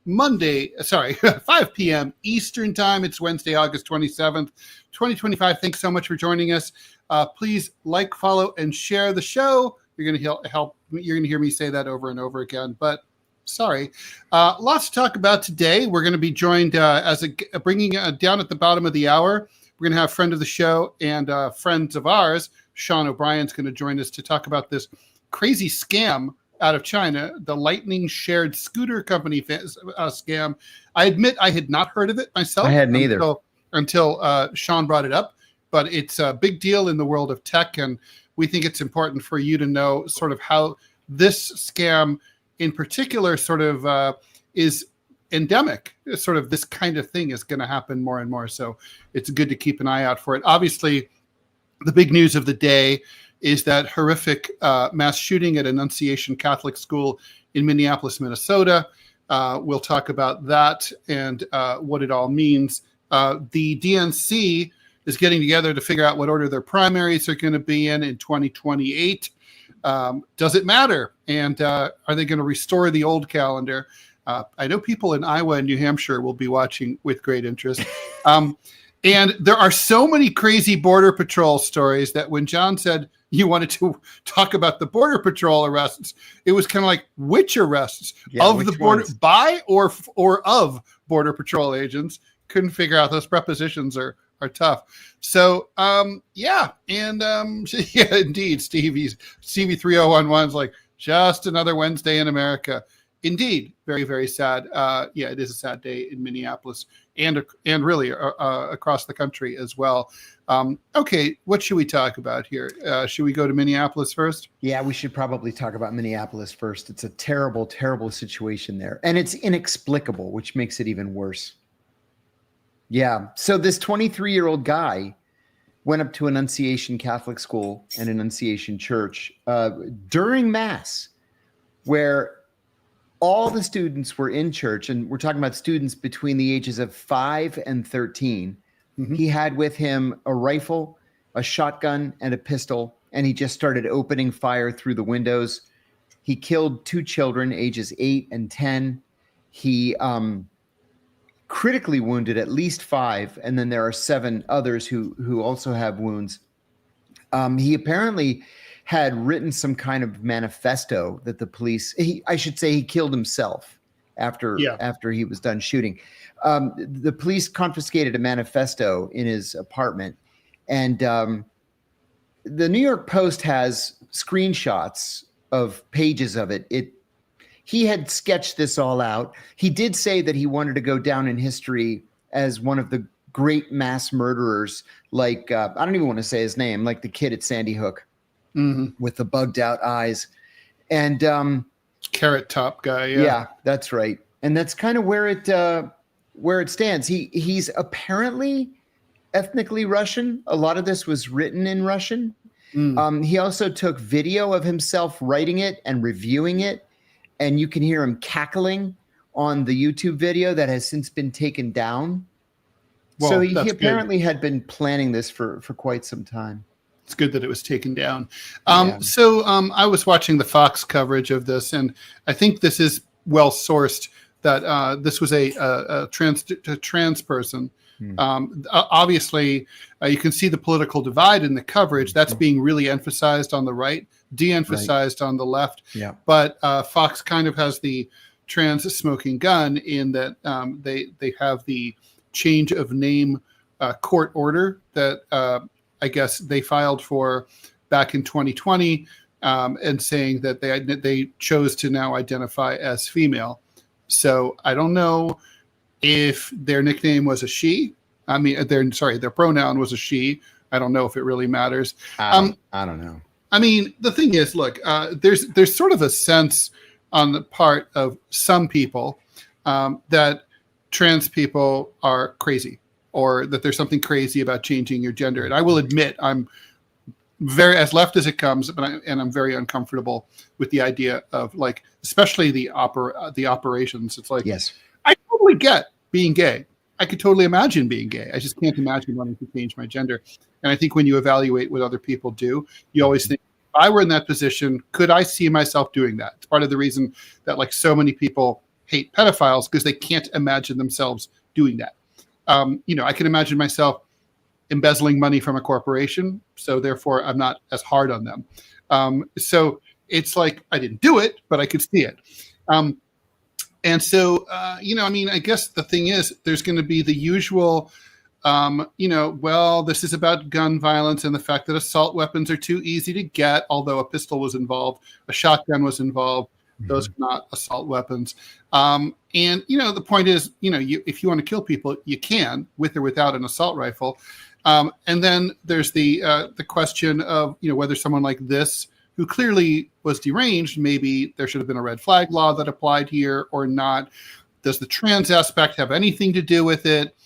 5 p.m. Eastern Time. It's Wednesday, August 27th, 2025. Thanks so much for joining us. Please like, follow, and share the show. You're going to help. You're going to hear me say that over and over again, but sorry. Lots to talk about today. We're going to be joined bringing down at the bottom of the hour. We're going to have a friend of the show and friends of ours. Sean O'Brien's going to join us to talk about this crazy scam out of China, the Lightning Shared Scooter Company scam. I admit I had not heard of it myself. I hadn't either until Sean brought it up. But it's a big deal in the world of tech, and we think it's important for you to know sort of how this scam in particular sort of is endemic. Sort of this kind of thing is going to happen more and more. So it's good to keep an eye out for it. Obviously, the big news of the day is that horrific mass shooting at Annunciation Catholic School in Minneapolis, Minnesota. We'll talk about that and what it all means. The DNC is getting together to figure out what order their primaries are going to be in 2028. Does it matter? And are they going to restore the old calendar? I know people in Iowa and New Hampshire will be watching with great interest. And there are so many crazy Border Patrol stories that when John said you wanted to talk about the Border Patrol arrests, it was kind of like, which arrests? Of the border, by or of Border Patrol agents? Couldn't figure out. Those prepositions are tough. So, yeah. And, yeah, indeed, Stevie 3011 is like, just another Wednesday in America. Indeed. Very, very sad. Yeah, it is a sad day in Minneapolis and really across the country as well. Okay, what should we talk about here? Should we go to Minneapolis first? Yeah, we should probably talk about Minneapolis first. It's a terrible, terrible situation there. And it's inexplicable, which makes it even worse. Yeah. So this 23-year-old guy went up to Annunciation Catholic School and Annunciation Church during Mass, where all the students were in church, and we're talking about students between the ages of 5 and 13. Mm-hmm. He had with him a rifle, a shotgun, and a pistol, and he just started opening fire through the windows. He killed 2 children, ages 8 and 10. He critically wounded at least 5, and then there are 7 others who also have wounds. He apparently had written some kind of manifesto that the police, he killed himself after he was done shooting. The police confiscated a manifesto in his apartment, and the New York Post has screenshots of pages of it. He had sketched this all out. He did say that he wanted to go down in history as one of the great mass murderers, like, I don't even want to say his name, like the kid at Sandy Hook with the bugged out eyes. And Carrot Top guy. Yeah, that's right. And that's kind of where it stands. He's apparently ethnically Russian. A lot of this was written in Russian. He also took video of himself writing it and reviewing it. And you can hear him cackling on the YouTube video that has since been taken down. Well, so he apparently had been planning this for quite some time. It's good that it was taken down. So I was watching the Fox coverage of this, and I think this is well sourced that this was a trans person. Obviously, you can see the political divide in the coverage. That's being really emphasized on the right, de-emphasized on the left. Yeah. But Fox kind of has the trans smoking gun in that they have the change of name court order that I guess they filed for back in 2020 and saying that they chose to now identify as female. So I don't know if their nickname was a she. I mean, their pronoun was a she. I don't know if it really matters. I don't know. I mean, the thing is, look, there's sort of a sense on the part of some people that trans people are crazy, or that there's something crazy about changing your gender. And I will admit, I'm very as left as it comes, and I'm very uncomfortable with the idea of, like, especially the operations. It's like, yes, I totally get being gay. I could totally imagine being gay. I just can't imagine wanting to change my gender. And I think when you evaluate what other people do, you always think, if I were in that position, could I see myself doing that? It's part of the reason that, like, so many people hate pedophiles because they can't imagine themselves doing that. I can imagine myself embezzling money from a corporation, so therefore I'm not as hard on them. So it's like I didn't do it, but I could see it. And so, I guess the thing is, there's going to be the usual, well, this is about gun violence and the fact that assault weapons are too easy to get, although a pistol was involved, a shotgun was involved. Those are not assault weapons. And, the point is, if you want to kill people, you can, with or without an assault rifle. And then there's the question of, whether someone like this, who clearly was deranged, maybe there should have been a red flag law that applied here or not. Does the trans aspect have anything to do with it?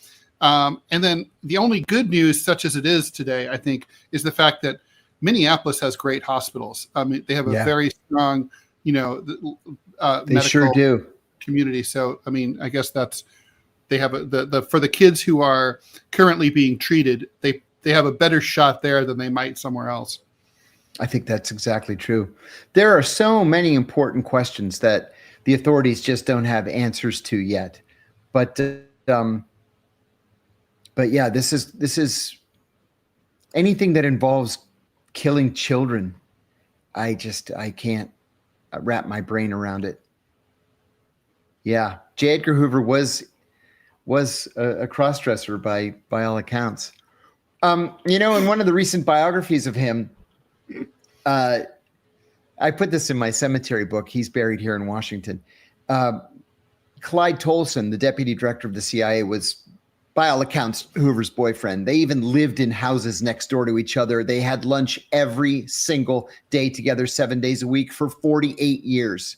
And then the only good news, such as it is today, I think, is the fact that Minneapolis has great hospitals. I mean, they have a very strong, they medical sure do. community. So, I guess they have for the kids who are currently being treated, they have a better shot there than they might somewhere else. I think that's exactly true. There are so many important questions that the authorities just don't have answers to yet. But yeah, this is anything that involves killing children. I can't wrap my brain around it. Yeah, J. Edgar Hoover was a cross-dresser by all accounts. In one of the recent biographies of him, I put this in my cemetery book. He's buried here in Washington. Clyde Tolson, the deputy director of the CIA, was, by all accounts, Hoover's boyfriend. They even lived in houses next door to each other. They had lunch every single day together, 7 days a week for 48 years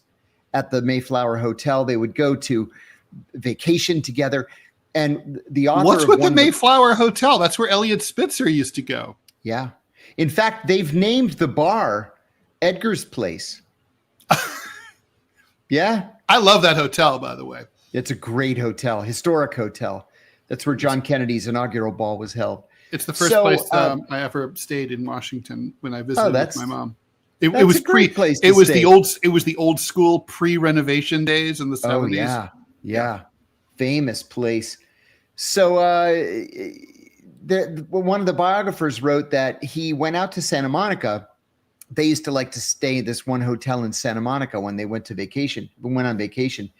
at the Mayflower Hotel. They would go to vacation together. And the author What's of with the Mayflower Hotel? That's where Elliot Spitzer used to go. Yeah. In fact, they've named the bar Edgar's Place. Yeah. I love that hotel, by the way. It's a great hotel, historic hotel. That's where John Kennedy's inaugural ball was held. It's the first place I ever stayed in Washington when I visited with my mom. It was a great place to it was stay. the old school pre-renovation days in the 70s. Oh yeah. Famous place. So one of the biographers wrote that he went out to Santa Monica. They used to like to stay at this one hotel in Santa Monica when they went on vacation.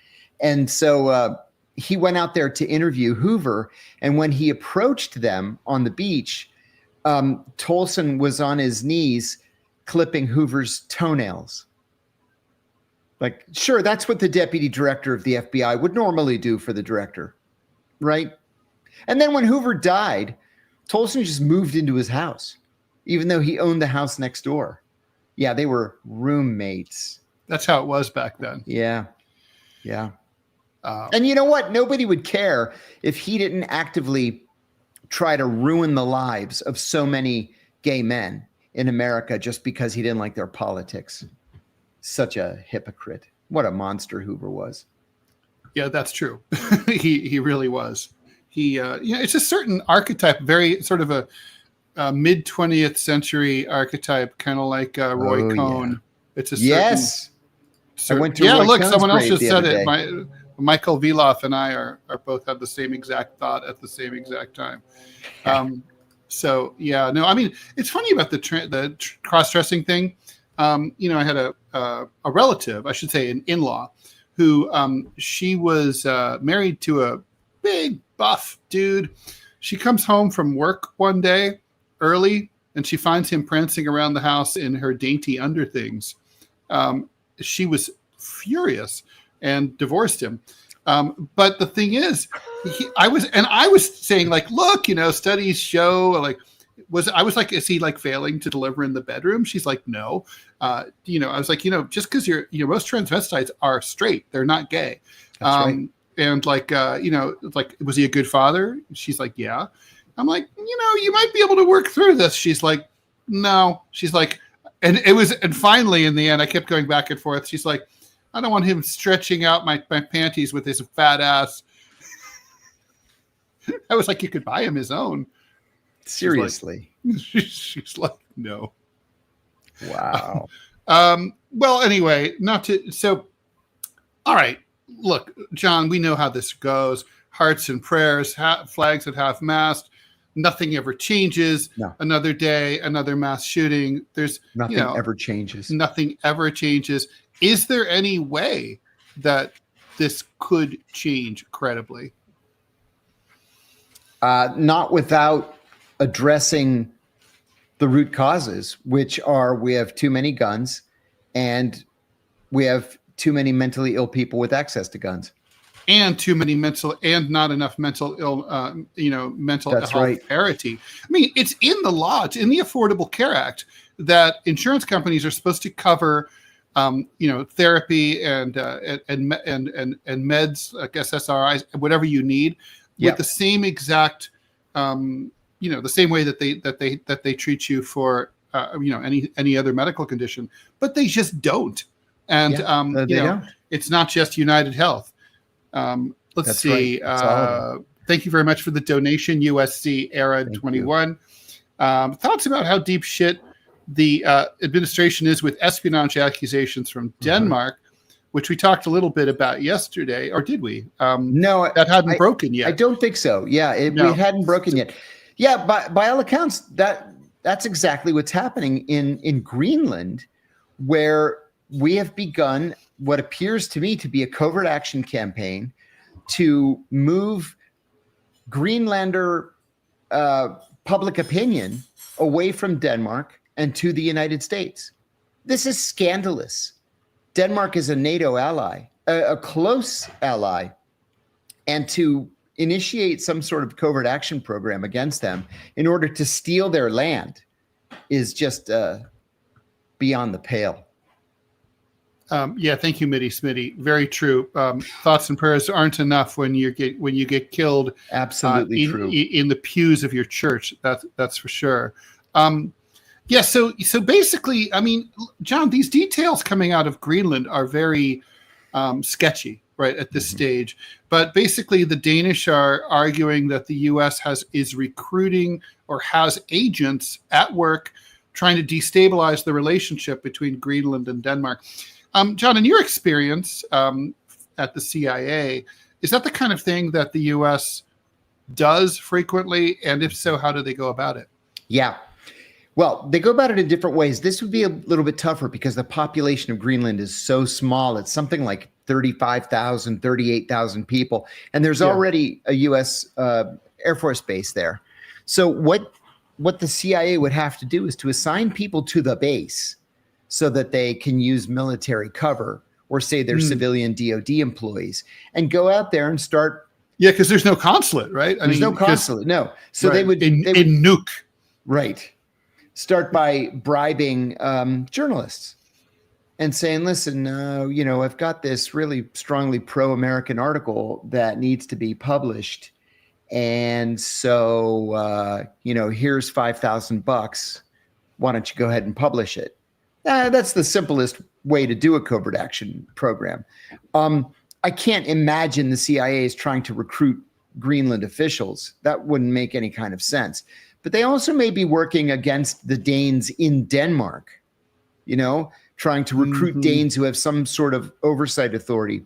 And so he went out there to interview Hoover. And when he approached them on the beach, Tolson was on his knees clipping Hoover's toenails. Like, sure, that's what the deputy director of the FBI would normally do for the director, right? And then when Hoover died, Tolson just moved into his house, even though he owned the house next door. Yeah, they were roommates. That's how it was back then. Yeah. And you know what? Nobody would care if he didn't actively try to ruin the lives of so many gay men in America just because he didn't like their politics. Such a hypocrite. What a monster Hoover was. Yeah, that's true. He really was. It's a certain archetype, very sort of a mid 20th century archetype, kind of like Roy Cohn. Yeah. It's a certain, I went to Roy Cohn's someone else grave just said it. Michael Viloff and I are both have the same exact thought at the same exact time. It's funny about the cross-dressing thing. I had a relative, I should say an in-law, who she was married to a big buff dude. She comes home from work one day early and she finds him prancing around the house in her dainty underthings. She was furious and divorced him. But the thing is, I was saying, like, look, studies show, like, I was like, is he like failing to deliver in the bedroom? She's like, no. I was like, just because most transvestites are straight, they're not gay. That's right. And like, like, was he a good father? She's like, yeah. I'm like, you might be able to work through this. She's like, no. She's like, and finally in the end, I kept going back and forth. She's like, I don't want him stretching out my panties with his fat ass. I was like, you could buy him his own. Seriously. She's like, no. Wow. Well, anyway, all right. look, John, we know how this goes. Hearts and prayers, flags at half-mast. Nothing ever changes. No. Another day, another mass shooting. There's Nothing ever changes. Nothing ever changes. Is there any way that this could change credibly? Not without addressing the root causes, which are we have too many guns and we have too many mentally ill people with access to guns. And too many not enough mental That's health right. parity. I mean, it's in the law, it's in the Affordable Care Act that insurance companies are supposed to cover, therapy and meds, like SSRIs, whatever you need, with the same exact, the same way that they treat you for, any other medical condition, but they just don't. And it's not just United Health. Let's see. Right. Thank you very much for the donation, USC Era 21. Thoughts about how deep shit the administration is with espionage accusations from Denmark, which we talked a little bit about yesterday, or did we? No, that hadn't broken yet. I don't think so. Yeah, it hadn't broken yet. Yeah, by all accounts, that's exactly what's happening in Greenland, where we have begun what appears to me to be a covert action campaign to move Greenlander public opinion away from Denmark and to the United States. This is scandalous. Denmark is a NATO ally, a close ally, and to initiate some sort of covert action program against them in order to steal their land is just beyond the pale. Thank you, Smitty. Very true. Thoughts and prayers aren't enough when you get killed. Absolutely true. In the pews of your church. That's for sure. So basically, I mean, John, these details coming out of Greenland are very sketchy, right, at this stage. But basically, the Danish are arguing that the U.S. is recruiting or has agents at work trying to destabilize the relationship between Greenland and Denmark. John, in your experience at the CIA, is that the kind of thing that the U.S. does frequently? And if so, how do they go about it? Yeah. Well, they go about it in different ways. This would be a little bit tougher because the population of Greenland is so small. It's something like 35,000, 38,000 people. And there's already a U.S. Air Force base there. So what the CIA would have to do is to assign people to the base so that they can use military cover, or say they're civilian DOD employees, and go out there and start. Yeah, because there's no consulate, right? There's no consulate, no. So right. they would nuke. Right. Start by bribing journalists and saying, listen, I've got this really strongly pro-American article that needs to be published. And so, here's $5,000. Why don't you go ahead and publish it? That's the simplest way to do a covert action program. I can't imagine the CIA is trying to recruit Greenland officials. That wouldn't make any kind of sense. But they also may be working against the Danes in Denmark, trying to recruit Danes who have some sort of oversight authority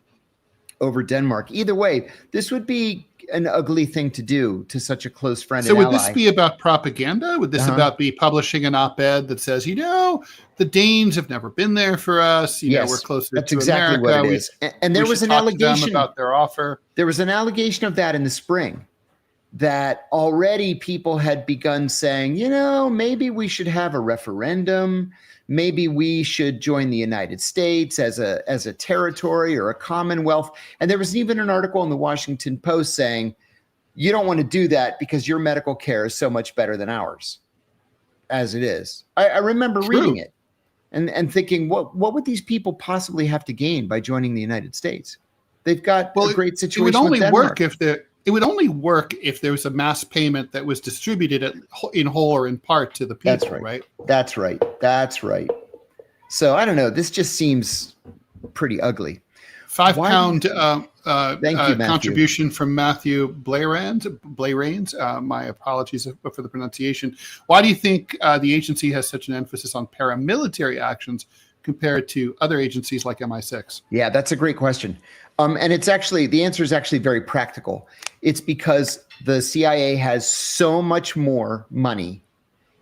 over Denmark. Either way, this would be an ugly thing to do to such a close friend and ally. So would this be about propaganda? Would this about be publishing an op-ed that says, the Danes have never been there for us. Yes, we're closer that's to exactly America. What it is. And there was an allegation about their offer. There was an allegation of that in the spring, that already people had begun saying, maybe we should have a referendum. Maybe we should join the United States as a territory or a commonwealth. And there was even an article in the Washington Post saying, you don't want to do that because your medical care is so much better than ours as it is. I remember reading it and thinking, what would these people possibly have to gain by joining the United States? They've got a great situation. It would only with work it would only work if there was a mass payment that was distributed in whole or in part to the people, right? That's right. So I don't know. This just seems pretty ugly. £5 contribution from Matthew Blarains. My apologies for the pronunciation. Why do you think the agency has such an emphasis on paramilitary actions compared to other agencies like MI6? Yeah, that's a great question. And it's actually, the answer is actually very practical. It's because the CIA has so much more money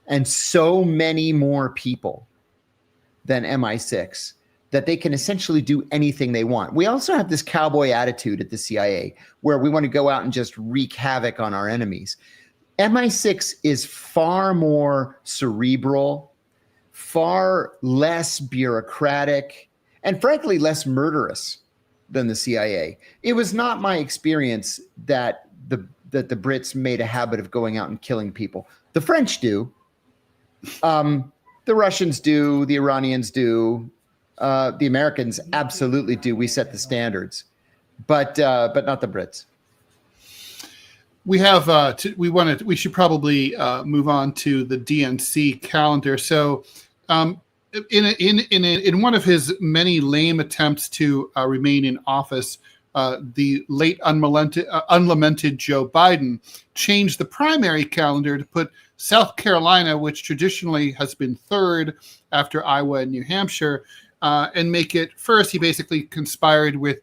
and so many more people than MI6 that they can essentially do anything they want. We also have this cowboy attitude at the CIA where we want to go out and just wreak havoc on our enemies. MI6 is far more cerebral, far less bureaucratic, and frankly, less murderous than the CIA. It was not my experience that the Brits made a habit of going out and killing people. The French do. The Russians do. The Iranians do. The Americans absolutely do. We set the standards, but not the Brits. We have we should probably move on to the DNC calendar. So in one of his many lame attempts to remain in office, the late unlamented Joe Biden changed the primary calendar to put South Carolina, which traditionally has been third after Iowa and New Hampshire, and make it first. He basically conspired with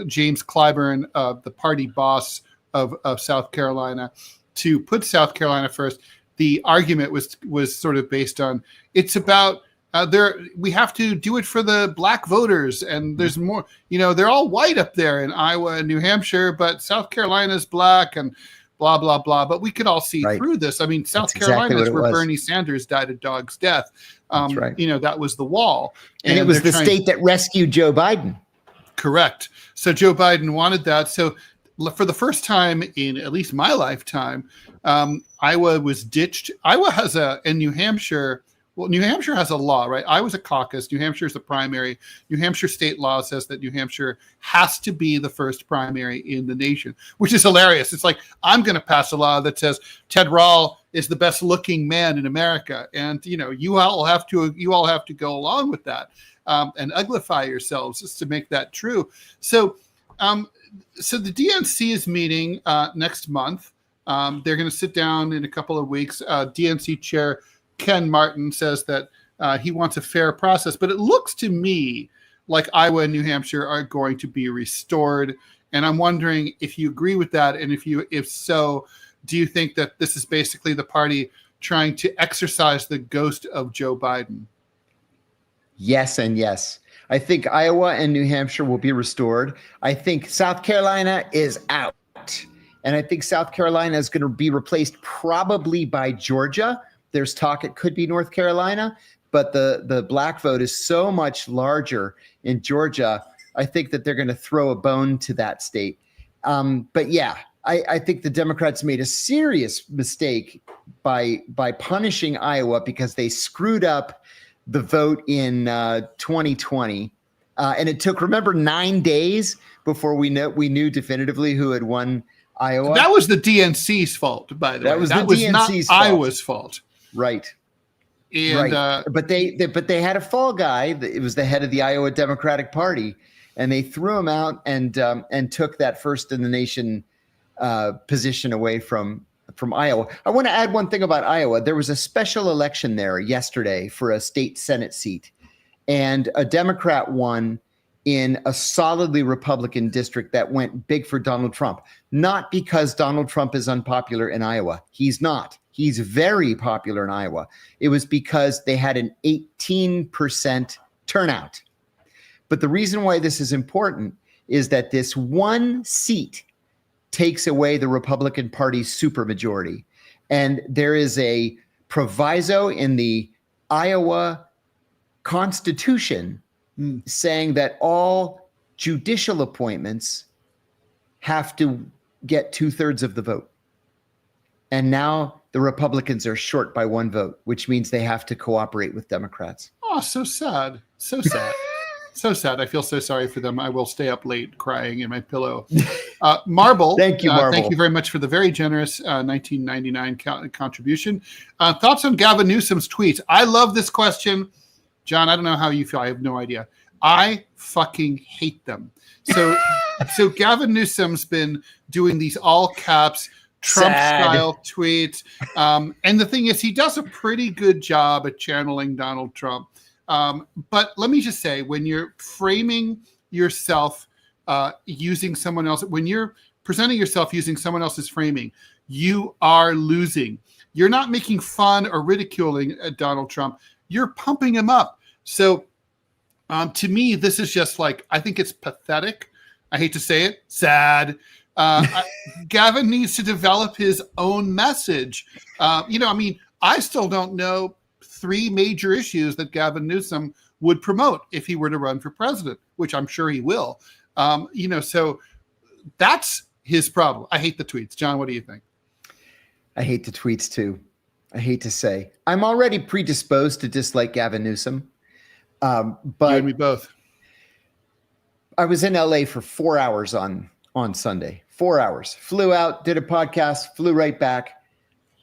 James Clyburn, the party boss of South Carolina, to put South Carolina first. The argument was sort of based on, it's about we have to do it for the black voters, and there's more, they're all white up there in Iowa and New Hampshire, but South Carolina's black and blah, blah, blah. But we could all see through this. I mean, South Carolina is where Bernie Sanders died a dog's death. That's right. That was the wall. And it was the state that rescued Joe Biden. Correct. So Joe Biden wanted that. So for the first time in at least my lifetime, Iowa was ditched. Iowa has and New Hampshire. Well, New Hampshire has a law, right? Iowa's a caucus. New Hampshire is the primary. New Hampshire state law says that New Hampshire has to be the first primary in the nation, which is hilarious. It's like, I'm going to pass a law that says Ted Rall is the best looking man in America. And, you all have to go along with that and uglify yourselves just to make that true. So the DNC is meeting next month. They're going to sit down in a couple of weeks. DNC chair Ken Martin says that he wants a fair process, but it looks to me like Iowa and New Hampshire are going to be restored. And I'm wondering if you agree with that. And if so, do you think that this is basically the party trying to exorcise the ghost of Joe Biden? Yes and yes. I think Iowa and New Hampshire will be restored. I think South Carolina is out. And I think South Carolina is going to be replaced probably by Georgia. There's talk it could be North Carolina, but the black vote is so much larger in Georgia. I think that they're going to throw a bone to that state. But yeah, I think the Democrats made a serious mistake by punishing Iowa because they screwed up the vote in 2020. And it took, remember, 9 days before we knew definitively who had won Iowa. That was the DNC's fault, by the way. That was not Iowa's fault. Right. And, right. But they had a fall guy. It was the head of the Iowa Democratic Party, and they threw him out and took that first in the nation position away from Iowa. I want to add one thing about Iowa. There was a special election there yesterday for a state Senate seat, and a Democrat won in a solidly Republican district that went big for Donald Trump. Not because Donald Trump is unpopular in Iowa. He's not. He's very popular in Iowa. It was because they had an 18% turnout. But the reason why this is important is that this one seat takes away the Republican Party's supermajority. And there is a proviso in the Iowa Constitution saying that all judicial appointments have to get 2/3 of the vote. And now the Republicans are short by 1 vote, which means they have to cooperate with Democrats. Oh, so sad. So sad. So sad. I feel so sorry for them. I will stay up late crying in my pillow. Marble. Thank you, Marble. Thank you very much for the very generous 1999 contribution. Thoughts on Gavin Newsom's tweets? I love this question. John, I don't know how you feel. I have no idea. I fucking hate them. So Gavin Newsom's been doing these all caps Trump-style tweets. And the thing is, he does a pretty good job at channeling Donald Trump. But let me just say, when you're framing yourself using someone else, when you're presenting yourself using someone else's framing, you are losing. You're not making fun or ridiculing Donald Trump. You're pumping him up. So to me, this is just like, I think it's pathetic. I hate to say it, sad. Gavin needs to develop his own message. I still don't know 3 major issues that Gavin Newsom would promote if he were to run for president, which I'm sure he will. So that's his problem. I hate the tweets. John, what do you think? I hate the tweets too. I hate to say. I'm already predisposed to dislike Gavin Newsom. But you and me both. I was in LA for 4 hours on Sunday. 4 hours. Flew out, did a podcast, flew right back.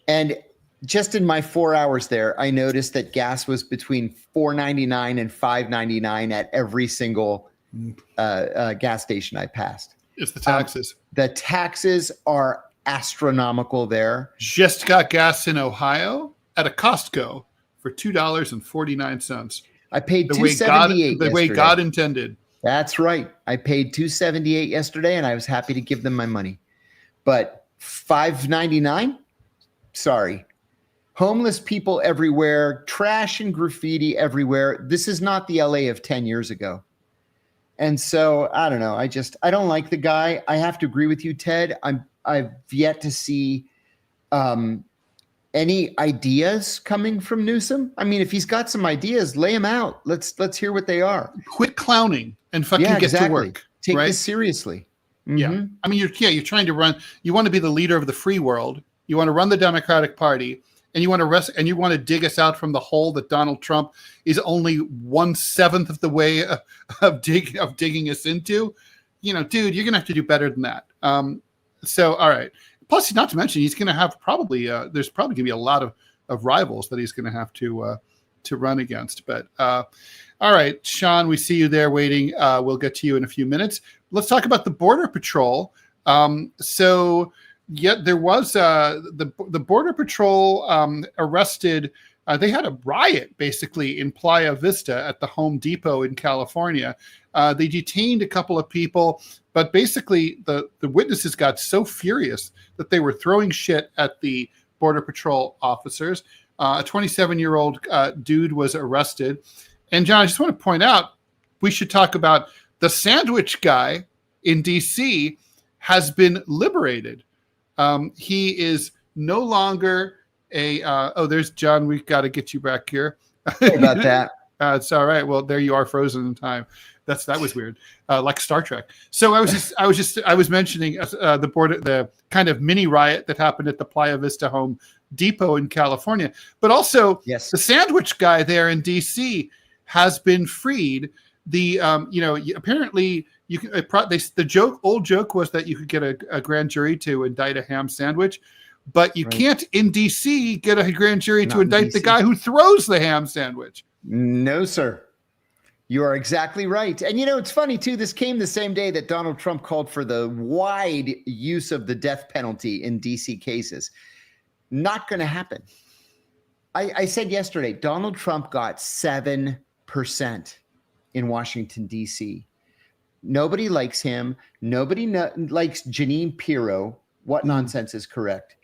And just in my 4 hours there, I noticed that gas was between $4.99 and $5.99 at every single gas station I passed. It's the taxes. The taxes are astronomical there. Just got gas in Ohio at a Costco for $2.49. I paid $2.78 the way God intended. That's right. I paid $2.78 yesterday, and I was happy to give them my money. But $5.99? Sorry. Homeless people everywhere, trash and graffiti everywhere. This is not the LA of 10 years ago. And so, I don't know. I don't like the guy. I have to agree with you, Ted. I've yet to see any ideas coming from Newsom. I mean, if he's got some ideas, lay them out. Let's hear what they are. Quit clowning and fucking get to work. Take right? this seriously. Mm-hmm. Yeah. I mean, you're trying to run. You want to be the leader of the free world. You want to run the Democratic Party, and you want to dig us out from the hole that Donald Trump is only 1/7 of the way of digging us into. Dude, you're gonna have to do better than that. So, all right. Plus, not to mention, he's going to have there's probably going to be a lot of rivals that he's going to have to run against. But all right, Sean, we see you there waiting. We'll get to you in a few minutes. Let's talk about the Border Patrol. There was the Border Patrol arrested. They had a riot basically in Playa Vista at the Home Depot in California. They detained a couple of people, but basically the witnesses got so furious that they were throwing shit at the Border Patrol officers. A 27-year-old dude was arrested. And John, I just want to point out, we should talk about the sandwich guy in D.C. has been liberated. He is no longer there's John. We've got to get you back here. Sorry about that. It's all right. Well, there you are, frozen in time. That was weird, like Star Trek. So I was mentioning the kind of mini riot that happened at the Playa Vista Home Depot in California, but also yes, the sandwich guy there in D.C. has been freed. Apparently the old joke was that you could get a grand jury to indict a ham sandwich, but you can't in D.C. get a grand jury to indict the guy who throws the ham sandwich. No, sir. You are exactly right. And it's funny too, this came the same day that Donald Trump called for the wide use of the death penalty in DC cases. Not going to happen. I said yesterday, Donald Trump got 7% in Washington, D.C. Nobody likes him. Nobody likes Jeanine Pirro. What nonsense is correct?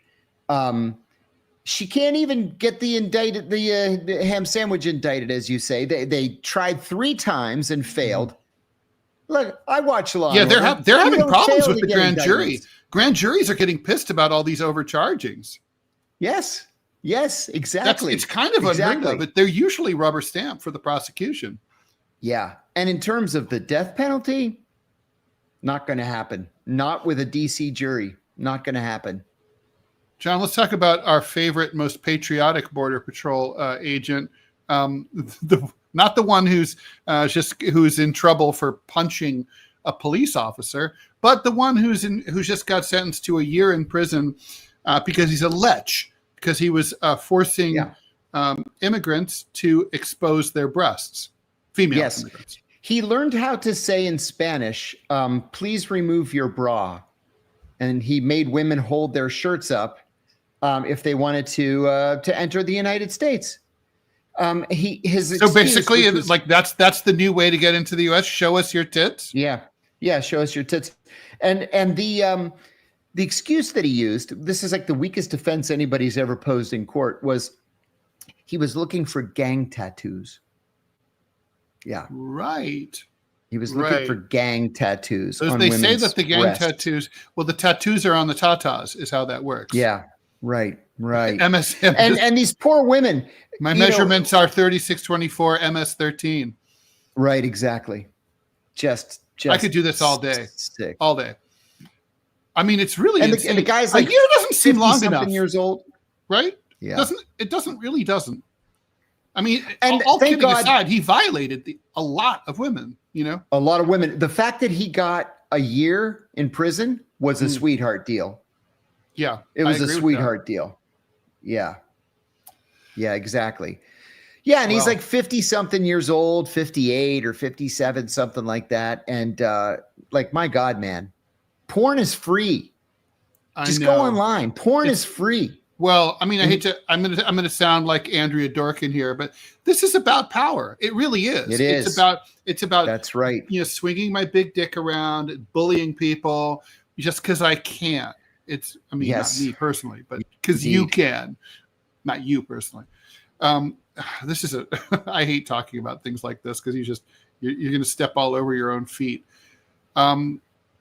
She can't even get the ham sandwich indicted, as you say. They tried 3 times and failed. Look, I watch a lot. Yeah, they're having problems with the grand jury. Grand juries are getting pissed about all these overchargings. Yes, exactly. It's kind of unheard of, but they're usually rubber stamped for the prosecution. Yeah, and in terms of the death penalty, not going to happen. Not with a D.C. jury. Not going to happen. John, let's talk about our favorite, most patriotic Border Patrol agent. Not the one who's in trouble for punching a police officer, but the one who's just got sentenced to a year in prison because he's a lech, because he was forcing immigrants to expose their breasts, female immigrants. He learned how to say in Spanish, "Please remove your bra," and he made women hold their shirts up if they wanted to enter the United States. His So excuse, basically, which was, like that's the new way to get into the U.S. Show us your tits. yeah, show us your tits, and the excuse that he used, this is like the weakest defense anybody's ever posed in court, was he was looking for gang tattoos. Yeah, Right. he was looking for gang tattoos on They women's say that the gang breasts. tattoos. Well, the tattoos are on the tatas. Is how that works. Yeah, right. MS and these poor women. My measurements are 3624 MS13. Right, exactly. Just I could do this all day. Sick. All day. I mean, it's really insane. And the guy's like, a year doesn't seem long enough. Years old, right? Yeah, it really doesn't. I mean, and all kidding aside, he violated a lot of women. You know, a lot of women. The fact that he got a year in prison was a sweetheart deal. Yeah, it was a sweetheart deal. Yeah, exactly. Yeah, and he's like 50-something years old, 58 or 57, something like that. And like, my God, man, porn is free. Just go online. Porn is free. Well, I mean, I'm gonna sound like Andrea Dorkin here, but this is about power. It really is. It is. It's about. That's right. You know, swinging my big dick around, bullying people just because I can. Not me personally, but because you can. Not you personally. This is I hate talking about things like this because you're going to step all over your own feet.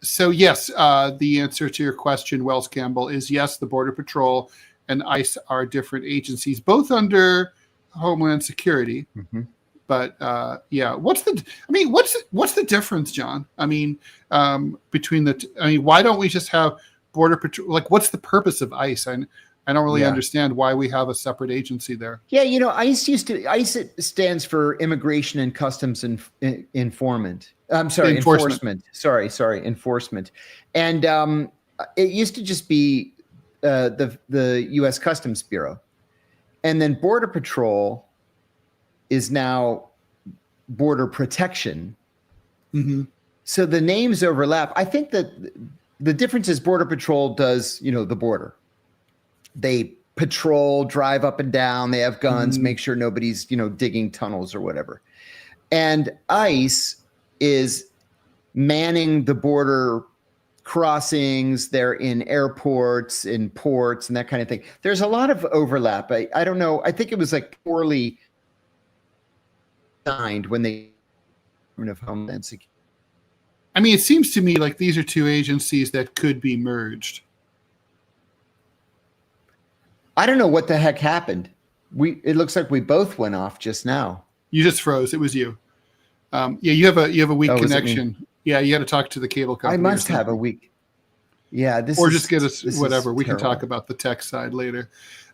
So yes, the answer to your question, Wells Campbell, is yes. The Border Patrol and ICE are different agencies, both under Homeland Security. Mm-hmm. But what's the difference, John? I mean, between why don't we just have Border Patrol? Like, what's the purpose of ICE? I don't really understand why we have a separate agency there. Yeah, ICE stands for Immigration and Customs Enforcement. I'm sorry, enforcement. Sorry, enforcement. And it used to just be the U.S. Customs Bureau, and then Border Patrol is now Border Protection. Mm-hmm. So the names overlap. I think that the difference is Border Patrol does, the border. They patrol, drive up and down. They have guns, make sure nobody's, digging tunnels or whatever. And ICE is manning the border crossings. They're in airports, in ports, and that kind of thing. There's a lot of overlap. I don't know. I think it was like poorly designed when they of Homeland Security. I mean, it seems to me like these are two agencies that could be merged. I don't know what the heck happened. It looks like we both went off just now. You just froze. It was you. You have a weak connection. Yeah, you got to talk to the cable company. I must have a weak. Yeah, just get us whatever. We can talk about the tech side later.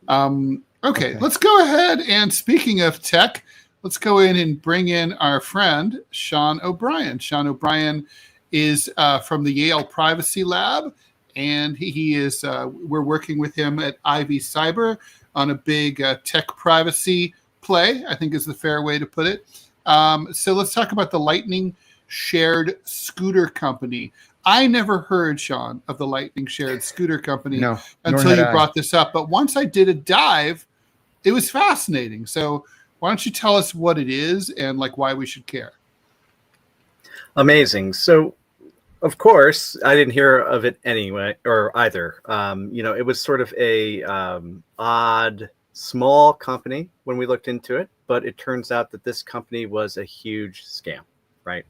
Okay, let's go ahead. And speaking of tech, let's go in and bring in our friend Sean O'Brien. Sean O'Brien is from the Yale Privacy Lab. And he is, we're working with him at Ivy Cyber on a big tech privacy play, I think is the fair way to put it. So let's talk about the Lightning Shared Scooter Company. I never heard, Sean, of the Lightning Shared Scooter Company until you brought this up. But once I did a dive, it was fascinating. So why don't you tell us what it is and like why we should care? Amazing. So, of course, I didn't hear of it anyway, or either. It was sort of a odd, small company when we looked into it, but it turns out that this company was a huge scam, right?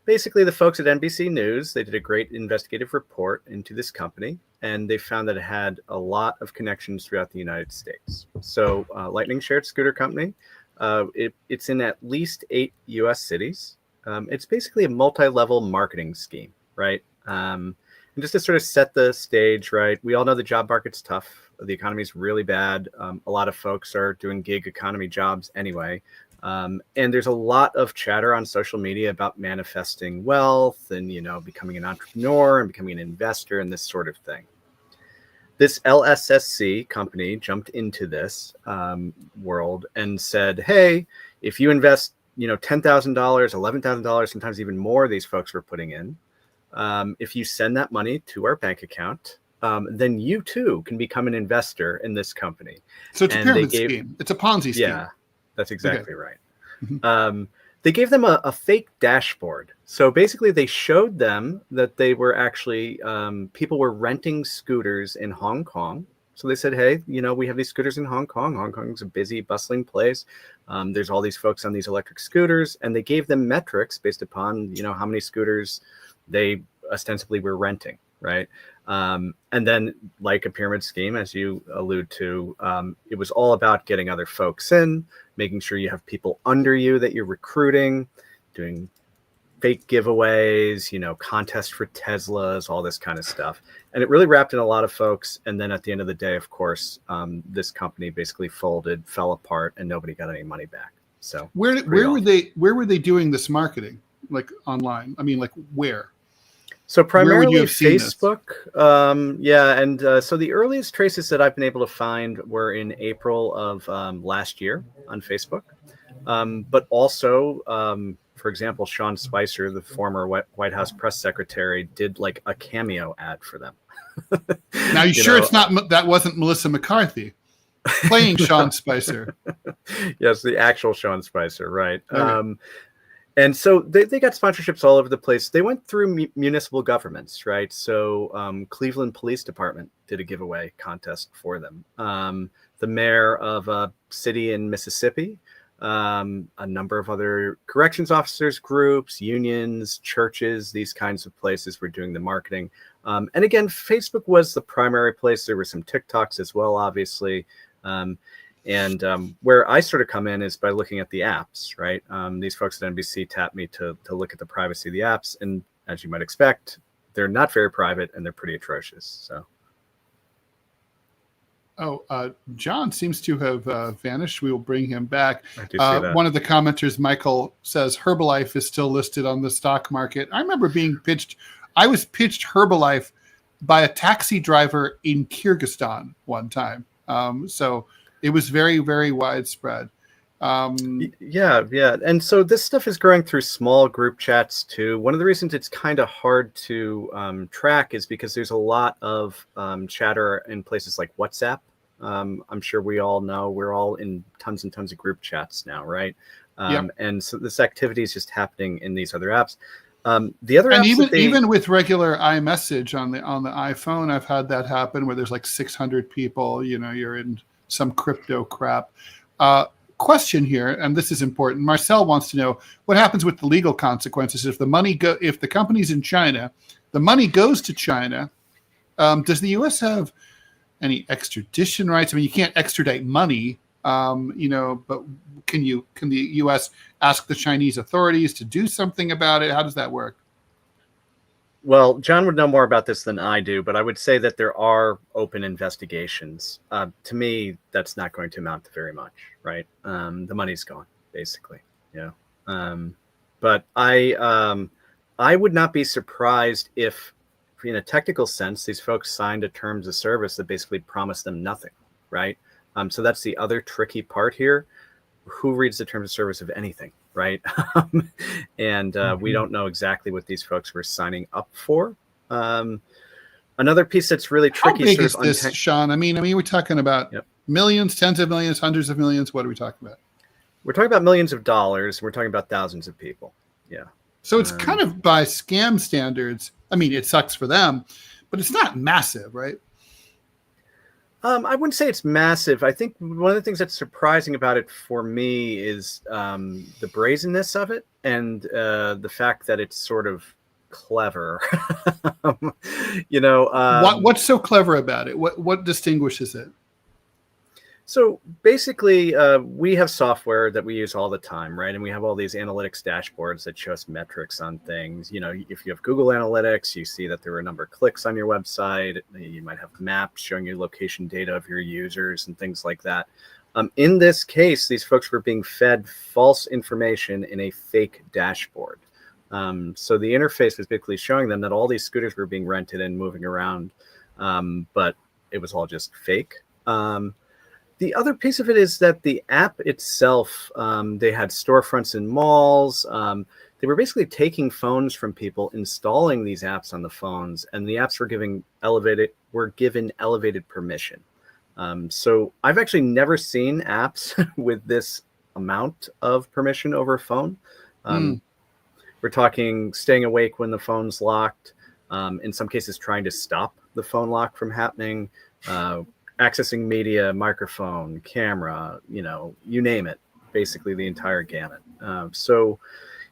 Basically, the folks at NBC News, they did a great investigative report into this company, and they found that it had a lot of connections throughout the United States. So Lightning Shared Scooter Company, it's in at least 8 U.S. cities. It's basically a multi-level marketing scheme, right? And just to sort of set the stage, right? We all know the job market's tough. The economy is really bad. A lot of folks are doing gig economy jobs anyway. And there's a lot of chatter on social media about manifesting wealth and, becoming an entrepreneur and becoming an investor and this sort of thing. This LSSC company jumped into this world and said, hey, if you invest $10,000, $11,000, sometimes even more these folks were putting in. If you send that money to our bank account, then you too can become an investor in this company. So it's a pyramid scheme. It's a Ponzi scheme. Yeah, that's exactly right. Mm-hmm. They gave them a fake dashboard. So basically they showed them that they were actually, people were renting scooters in Hong Kong. So they said, hey, we have these scooters in Hong Kong. Hong Kong's a busy, bustling place. There's all these folks on these electric scooters. And they gave them metrics based upon, how many scooters they ostensibly were renting, right? And then, like a pyramid scheme, as you allude to, it was all about getting other folks in, making sure you have people under you that you're recruiting, doing fake giveaways, contests for Teslas, all this kind of stuff. And it really wrapped in a lot of folks. And then at the end of the day, of course, this company basically folded, fell apart, and nobody got any money back. So where were they doing this marketing, like online? I mean, like where? So primarily Facebook. So the earliest traces that I've been able to find were in April of last year on Facebook. But also, for example, Sean Spicer, the former White House press secretary, did like a cameo ad for them. Now, it's not that wasn't Melissa McCarthy playing Sean Spicer? Yes, the actual Sean Spicer, right. Okay. And so they got sponsorships all over the place. They went through municipal governments, right? So Cleveland Police Department did a giveaway contest for them. The mayor of a city in Mississippi, a number of other corrections officers groups, unions, churches, these kinds of places were doing the marketing. And again, Facebook was the primary place. There were some TikToks as well, obviously. And where I sort of come in is by looking at the apps, right? These folks at NBC tapped me to look at the privacy of the apps. And as you might expect, they're not very private and they're pretty atrocious. So. John seems to have vanished. We will bring him back. I do see that. One of the commenters, Michael, says Herbalife is still listed on the stock market. I remember I was pitched Herbalife by a taxi driver in Kyrgyzstan one time. So it was very, very widespread. Yeah. And so this stuff is growing through small group chats too. One of the reasons it's kind of hard to track is because there's a lot of chatter in places like WhatsApp. I'm sure we all know we're all in tons and tons of group chats now, right? Yep. And so this activity is just happening in these other apps. The other apps even with regular iMessage on the iPhone, I've had that happen where there's like 600 people. You're in some crypto crap. Question here, and this is important. Marcel wants to know what happens with the legal consequences if the company's in China, the money goes to China. Does the U.S. have any extradition rights? I mean, you can't extradite money, but can the U.S. ask the Chinese authorities to do something about it? How does that work? Well, John would know more about this than I do, but I would say that there are open investigations. To me, that's not going to amount to very much, right? The money's gone, basically. Yeah. But I would not be surprised if, in a technical sense, these folks signed a terms of service that basically promised them nothing, right? So that's the other tricky part here. Who reads the terms of service of anything, right? And we don't know exactly what these folks were signing up for. Another piece that's really tricky. How big is this, Sean? I mean, we're talking about millions, tens of millions, hundreds of millions. What are we talking about? We're talking about millions of dollars. We're talking about thousands of people. Yeah. So it's kind of by scam standards. I mean, it sucks for them, but it's not massive, right? I wouldn't say it's massive. I think one of the things that's surprising about it for me is the brazenness of it and the fact that it's sort of clever. What's so clever about it? What distinguishes it? So basically, we have software that we use all the time, right? And we have all these analytics dashboards that show us metrics on things. If you have Google Analytics, you see that there are a number of clicks on your website. You might have maps showing you location data of your users and things like that. In this case, these folks were being fed false information in a fake dashboard. So the interface was basically showing them that all these scooters were being rented and moving around, but it was all just fake. The other piece of it is that the app itself, they had storefronts in malls. they were basically taking phones from people, installing these apps on the phones, and the apps were given elevated permission. So I've actually never seen apps with this amount of permission over a phone. We're talking staying awake when the phone's locked, in some cases trying to stop the phone lock from happening, accessing media, microphone, camera, you name it, basically the entire gamut. So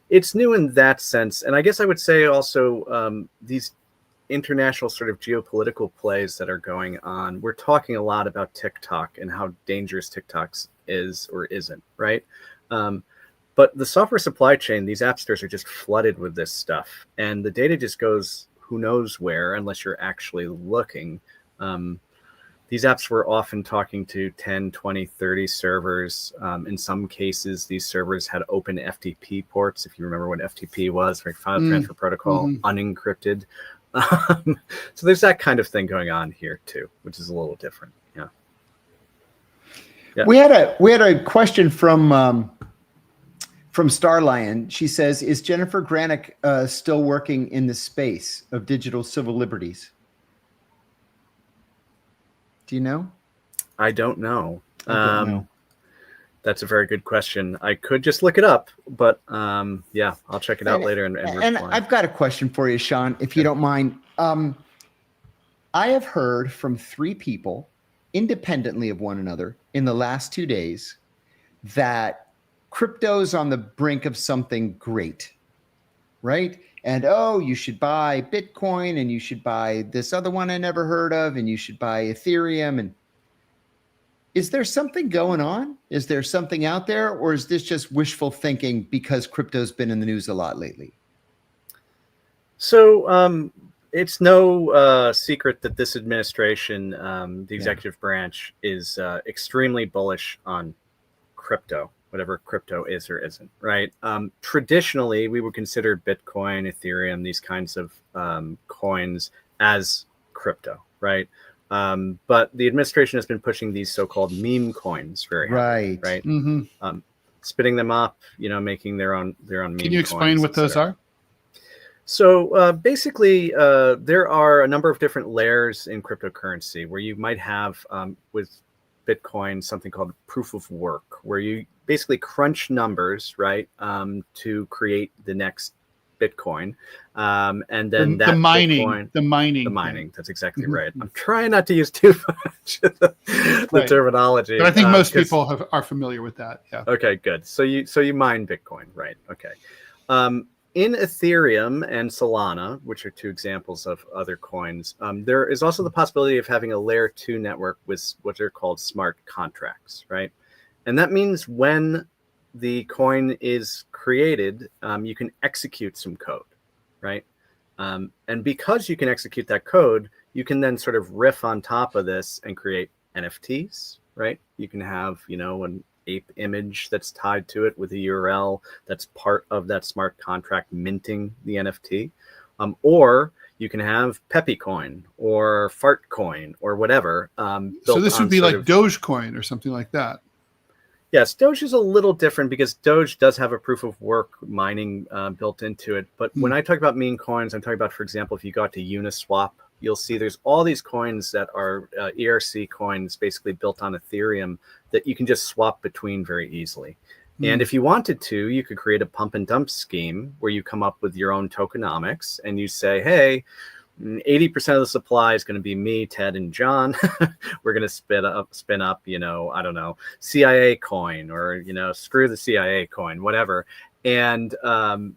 it's new in that sense. And I guess I would say also these international sort of geopolitical plays that are going on, we're talking a lot about TikTok and how dangerous TikTok is or isn't, right? But the software supply chain, these app stores are just flooded with this stuff. And the data just goes who knows where unless you're actually looking. These apps were often talking to 10, 20, 30 servers. In some cases, these servers had open FTP ports. If you remember what FTP was, like File Transfer Protocol, unencrypted. So there's that kind of thing going on here too, which is a little different. Yeah. We had a question from Starlion. She says, "Is Jennifer Granick still working in the space of digital civil liberties?" Do you know? I don't know. That's a very good question. I could just look it up, but yeah, I'll check it out later and reply. I've got a question for you, Sean, if you don't mind. I have heard from 3 people independently of one another in the last 2 days that crypto's on the brink of something great, right? And you should buy Bitcoin, and you should buy this other one I never heard of, and you should buy Ethereum. And is there something going on? Is there something out there, or is this just wishful thinking because crypto's been in the news a lot lately? So it's no secret that this administration, the executive branch, is extremely bullish on crypto, whatever crypto is or isn't, right? Traditionally, we would consider Bitcoin, Ethereum, these kinds of coins as crypto, right? But the administration has been pushing these so-called meme coins very hard, right? Mm-hmm. Spitting them up, making their own meme. Can you explain what those are? So basically, there are a number of different layers in cryptocurrency where you might have with Bitcoin something called proof of work, where you basically crunch numbers, right, to create the next Bitcoin, and then the mining. That's exactly right. I'm trying not to use too much the terminology, but I think most people are familiar with that. Yeah. Okay, good. So you mine Bitcoin, right? Okay. In Ethereum and Solana, which are 2 examples of other coins, there is also the possibility of having a layer 2 network with what are called smart contracts, right? And that means when the coin is created, you can execute some code, right? And because you can execute that code, you can then sort of riff on top of this and create NFTs, right? You can have, an ape image that's tied to it with a URL that's part of that smart contract minting the NFT. Or you can have Peppy coin or Fart coin or whatever. So this would be like Dogecoin or something like that. Yes, Doge is a little different because Doge does have a proof of work mining built into it. But when I talk about meme coins, I'm talking about, for example, if you got to Uniswap, you'll see there's all these coins that are ERC coins basically built on Ethereum that you can just swap between very easily. And if you wanted to, you could create a pump and dump scheme where you come up with your own tokenomics and you say, hey, 80% of the supply is going to be me, Ted, and John. We're going to spin up, I don't know, CIA coin or, screw the CIA coin, whatever. And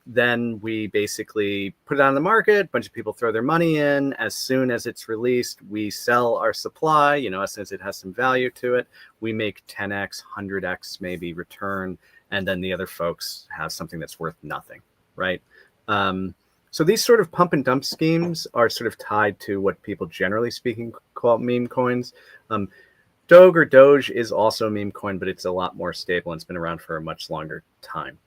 then we basically put it on the market. A bunch of people throw their money in. As soon as it's released, we sell our supply, as soon as it has some value to it. We make 10x, 100x maybe return. And then the other folks have something that's worth nothing, right? So these sort of pump and dump schemes are sort of tied to what people generally speaking call meme coins. Doge is also a meme coin, but it's a lot more stable and it's been around for a much longer time.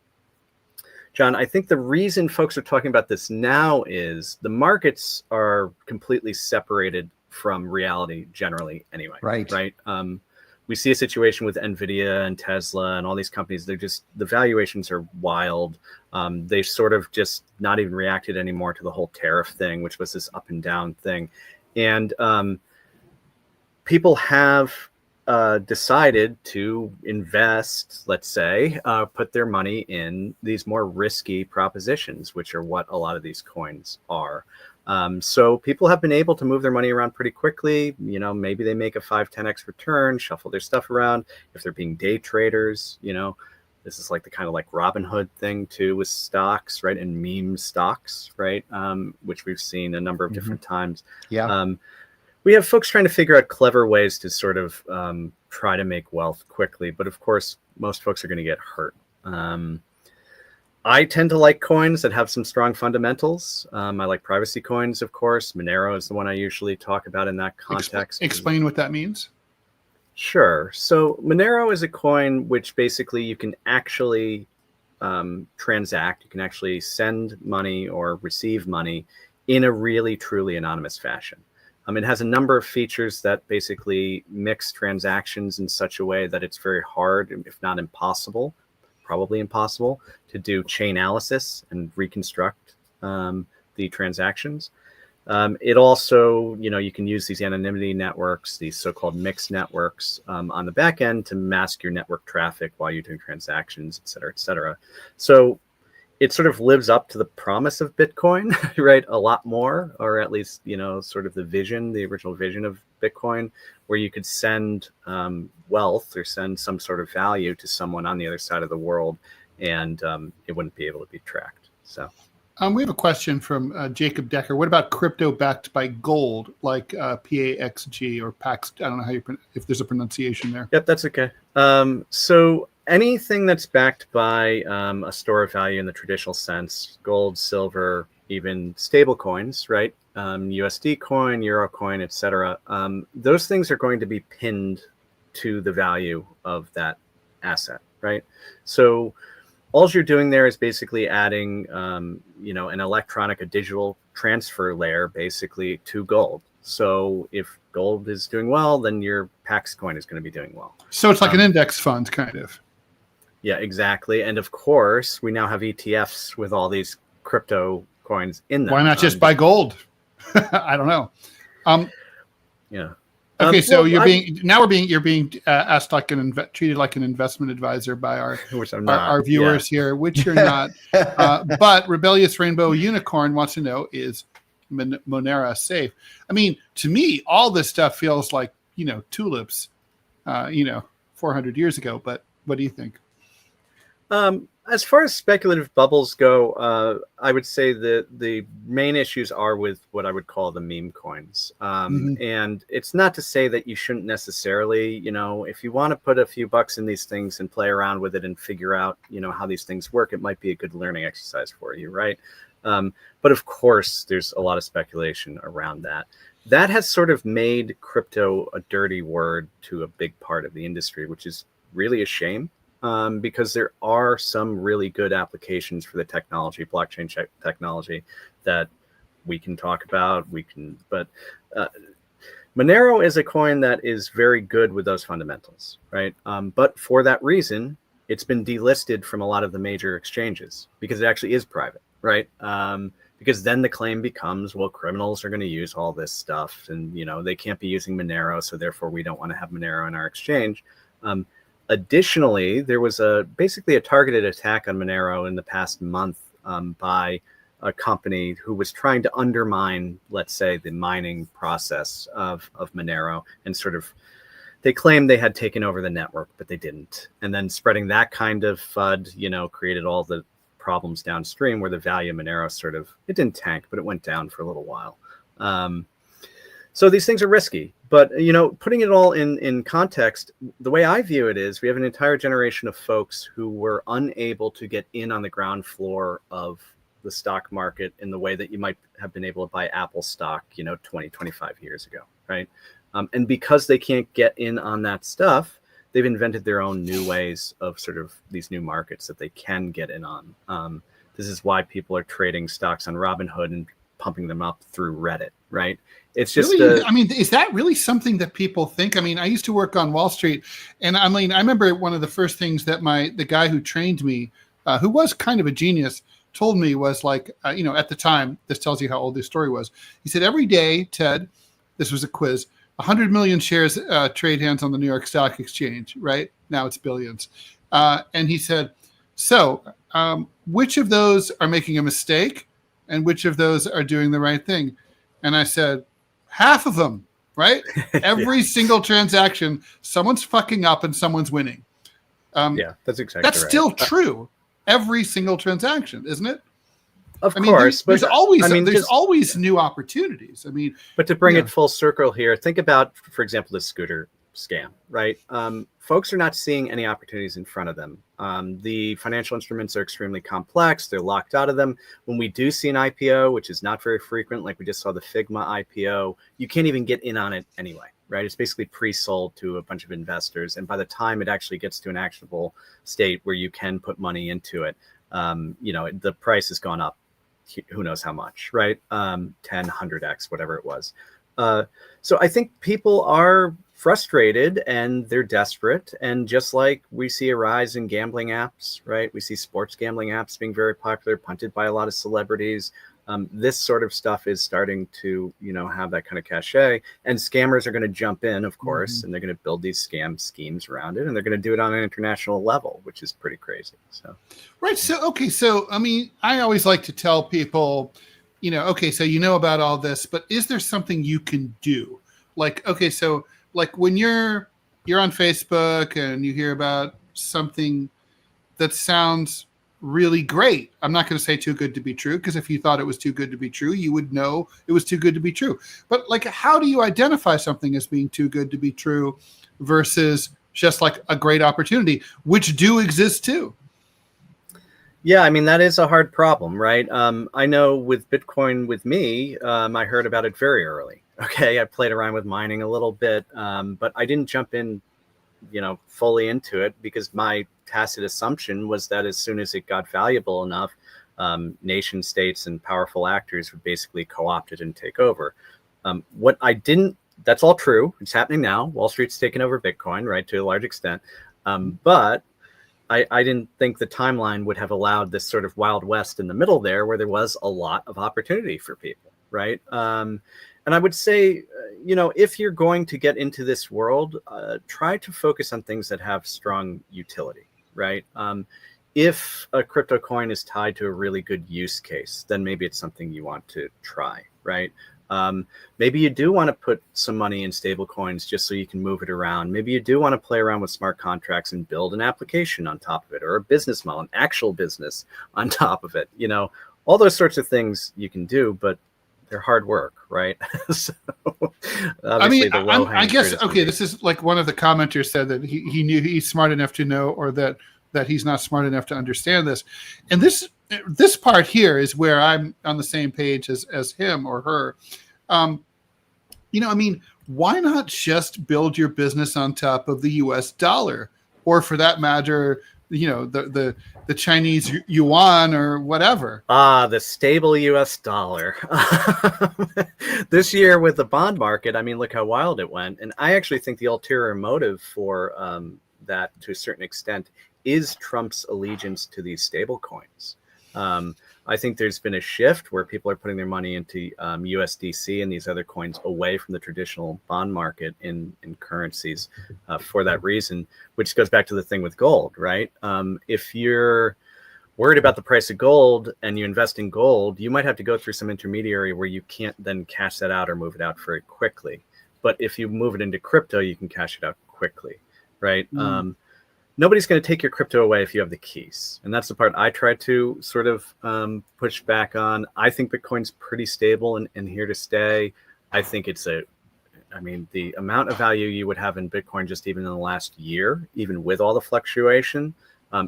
John, I think the reason folks are talking about this now is the markets are completely separated from reality generally anyway. Right. we see a situation with NVIDIA and Tesla and all these companies. They're just, the valuations are wild. They sort of just not even reacted anymore to the whole tariff thing, which was this up and down thing. And people have decided to invest, let's say, put their money in these more risky propositions, which are what a lot of these coins are. So people have been able to move their money around pretty quickly. You know, maybe they make a 5-10x return, shuffle their stuff around. If they're being day traders, you know, this is like the kind of like Robin Hood thing too with stocks, right? And meme stocks, right? Which we've seen a number of different times. Yeah. We have folks trying to figure out clever ways to sort of try to make wealth quickly. But of course, most folks are going to get hurt. I tend to like coins that have some strong fundamentals. I like privacy coins, of course. Monero is the one I usually talk about in that context. Explain what that means. Sure. So Monero is a coin which basically you can actually transact. You can actually send money or receive money in a really, truly anonymous fashion. It has a number of features that basically mix transactions in such a way that it's very hard, if not impossible, probably impossible, to do chain analysis and reconstruct the transactions. It also, you know, you can use these anonymity networks, these so-called mixed networks on the back end to mask your network traffic while you're doing transactions, et cetera, et cetera. So it sort of lives up to the promise of Bitcoin, right? A lot more, or at least, you know, sort of the vision, the original vision of Bitcoin, where you could send wealth or send some sort of value to someone on the other side of the world, and it wouldn't be able to be tracked. So we have a question from Jacob Decker. What about crypto backed by gold, like PAXG or PAX? I don't know how you if there's a pronunciation there. Yep, that's okay. So anything that's backed by a store of value in the traditional sense, gold, silver, even stable coins, right? USD coin, Euro coin, etc. Those things are going to be pinned to the value of that asset, right? So all you're doing there is basically adding, you know, an electronic, a digital transfer layer, basically, to gold. So if gold is doing well, then your PAX coin is going to be doing well. So it's like an index fund, kind of. Yeah, exactly. And of course, we now have ETFs with all these crypto coins in them. Why not just buy gold? I don't know. Yeah. Okay, so you're being asked like treated like an investment advisor by our viewers here, which you're not. But Rebellious Rainbow Unicorn wants to know, is Monero safe? I mean, to me, all this stuff feels like, you know, tulips, 400 years ago. But what do you think? As far as speculative bubbles go, I would say that the main issues are with what I would call the meme coins. And it's not to say that you shouldn't necessarily, you know, if you want to put a few bucks in these things and play around with it and figure out, you know, how these things work, it might be a good learning exercise for you, right? But of course, there's a lot of speculation around that. That has sort of made crypto a dirty word to a big part of the industry, which is really a shame. Because there are some really good applications for the technology, blockchain technology, that we can talk about. But Monero is a coin that is very good with those fundamentals, right? But for that reason, it's been delisted from a lot of the major exchanges because it actually is private, right? Because then the claim becomes, well, criminals are going to use all this stuff, and you know they can't be using Monero, so therefore we don't want to have Monero in our exchange. Additionally, there was basically a targeted attack on Monero in the past month by a company who was trying to undermine, let's say, the mining process of Monero, and sort of, they claimed they had taken over the network, but they didn't. And then spreading that kind of FUD, you know, created all the problems downstream where the value of Monero sort of, it didn't tank, but it went down for a little while. So these things are risky, but, you know, putting it all in context, the way I view it is we have an entire generation of folks who were unable to get in on the ground floor of the stock market in the way that you might have been able to buy Apple stock, you know, 20, 25 years ago, right? And because they can't get in on that stuff, they've invented their own new ways of sort of these new markets that they can get in on. This is why people are trading stocks on Robinhood and pumping them up through Reddit, right? It's just really, I mean, is that really something that people think? I mean, I used to work on Wall Street, and I mean, I remember one of the first things that the guy who trained me, who was kind of a genius, told me was like, at the time, this tells you how old this story was. He said, every day, Ted, this was a quiz, 100 million shares trade hands on the New York Stock Exchange, right? Now it's billions. And he said, so which of those are making a mistake and which of those are doing the right thing? And I said, half of them, right? Every single transaction, someone's fucking up and someone's winning. That's exactly that's right. Still true. Every single transaction, isn't it? Of course, there's always new opportunities. I mean, but to bring it full circle here, think about, for example, the scooter scam, right? Folks are not seeing any opportunities in front of them. The financial instruments are extremely complex. They're locked out of them. When we do see an IPO, which is not very frequent, like we just saw the Figma IPO, you can't even get in on it anyway, right? It's basically pre-sold to a bunch of investors. And by the time it actually gets to an actionable state where you can put money into it, the price has gone up, who knows how much, right? 10, 100x, whatever it was. So I think people are frustrated and they're desperate. And just like we see a rise in gambling apps, right? We see sports gambling apps being very popular, punted by a lot of celebrities. This sort of stuff is starting to, have that kind of cachet, and scammers are going to jump in, of course, and they're going to build these scam schemes around it, and they're going to do it on an international level, which is pretty crazy. So, right. So, I mean, I always like to tell people, so about all this, but is there something you can do? Like, like when you're on Facebook and you hear about something that sounds really great. I'm not going to say too good to be true, because if you thought it was too good to be true, you would know it was too good to be true. But like, how do you identify something as being too good to be true versus just like a great opportunity, which do exist too? Yeah, I mean, that is a hard problem, right? I know with Bitcoin, with me, I heard about it very early. Okay, I played around with mining a little bit, but I didn't jump in, fully into it, because my tacit assumption was that as soon as it got valuable enough, nation states and powerful actors would basically co-opt it and take over. What I didn't, that's all true. It's happening now. Wall Street's taken over Bitcoin, right, to a large extent. But I didn't think the timeline would have allowed this sort of Wild West in the middle there, where there was a lot of opportunity for people, right? And I would say, if you're going to get into this world, try to focus on things that have strong utility, right? If a crypto coin is tied to a really good use case, then maybe it's something you want to try, right? Maybe you do want to put some money in stable coins just so you can move it around. Maybe you do want to play around with smart contracts and build an application on top of it, or a business model, an actual business on top of it. All those sorts of things you can do, but they're hard work, right? So, I mean, I guess, okay, this is like one of the commenters said that he knew he's smart enough to know, or that he's not smart enough to understand this. And this part here is where I'm on the same page as him or her. I mean, why not just build your business on top of the US dollar, or for that matter, the Chinese yuan or whatever? The stable US dollar. This year with the bond market, I mean, look how wild it went. And I actually think the ulterior motive for that, to a certain extent, is Trump's allegiance to these stable coins. I think there's been a shift where people are putting their money into USDC and these other coins away from the traditional bond market in currencies for that reason, which goes back to the thing with gold, right? If you're worried about the price of gold and you invest in gold, you might have to go through some intermediary where you can't then cash that out or move it out very quickly. But if you move it into crypto, you can cash it out quickly, right? Nobody's going to take your crypto away if you have the keys. And that's the part I try to sort of push back on. I think Bitcoin's pretty stable and here to stay. I think the amount of value you would have in Bitcoin just even in the last year, even with all the fluctuation,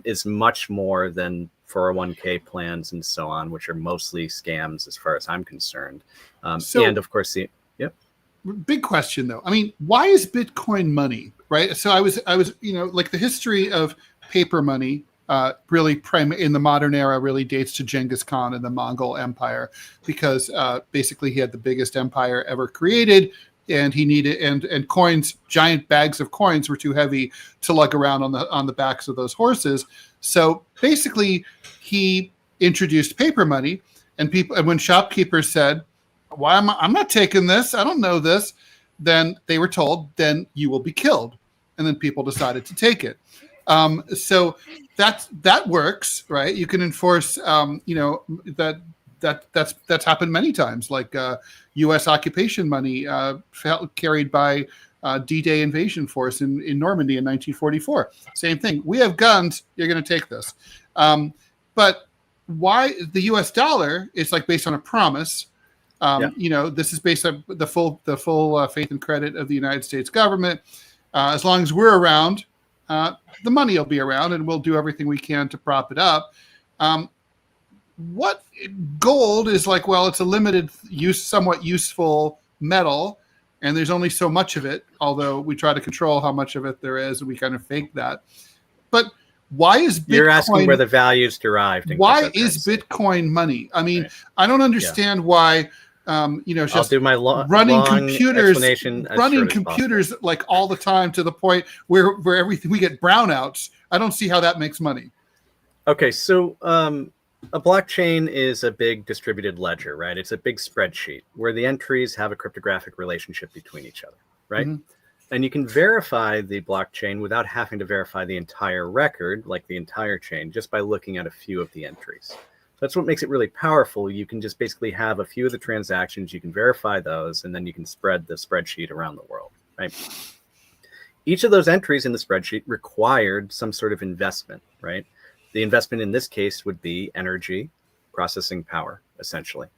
is much more than 401k plans and so on, which are mostly scams as far as I'm concerned. And of course, big question though. I mean, why is Bitcoin money, right? So I was, like the history of paper money really in the modern era really dates to Genghis Khan and the Mongol Empire, because basically he had the biggest empire ever created, and he needed and coins, giant bags of coins, were too heavy to lug around on the backs of those horses. So basically, he introduced paper money, and when shopkeepers said, "Why I'm not taking this? I don't know this," then they were told, "Then you will be killed," and then people decided to take it. So that works, right? You can enforce, that's happened many times, like U.S. occupation money carried by D-Day invasion force in Normandy in 1944. Same thing. We have guns. You're going to take this. But why the U.S. dollar is like based on a promise? This is based on the full faith and credit of the United States government. As long as we're around, the money will be around, and we'll do everything we can to prop it up. What gold is like? Well, it's a limited use, somewhat useful metal, and there's only so much of it. Although we try to control how much of it there is, and we kind of fake that. But why is Bitcoin? You're asking where the value is derived. Why is Bitcoin money? I mean, right. I don't understand why. Just I'll do my running long computers like all the time, to the point where everything, we get brownouts. I don't see how that makes money. Okay, so a blockchain is a big distributed ledger, right? It's a big spreadsheet where the entries have a cryptographic relationship between each other, right? Mm-hmm. And you can verify the blockchain without having to verify the entire record, like the entire chain, just by looking at a few of the entries. That's what makes it really powerful. You can just basically have a few of the transactions, you can verify those, and then you can spread the spreadsheet around the world, right? Each of those entries in the spreadsheet required some sort of investment, right? The investment in this case would be energy, processing power, essentially,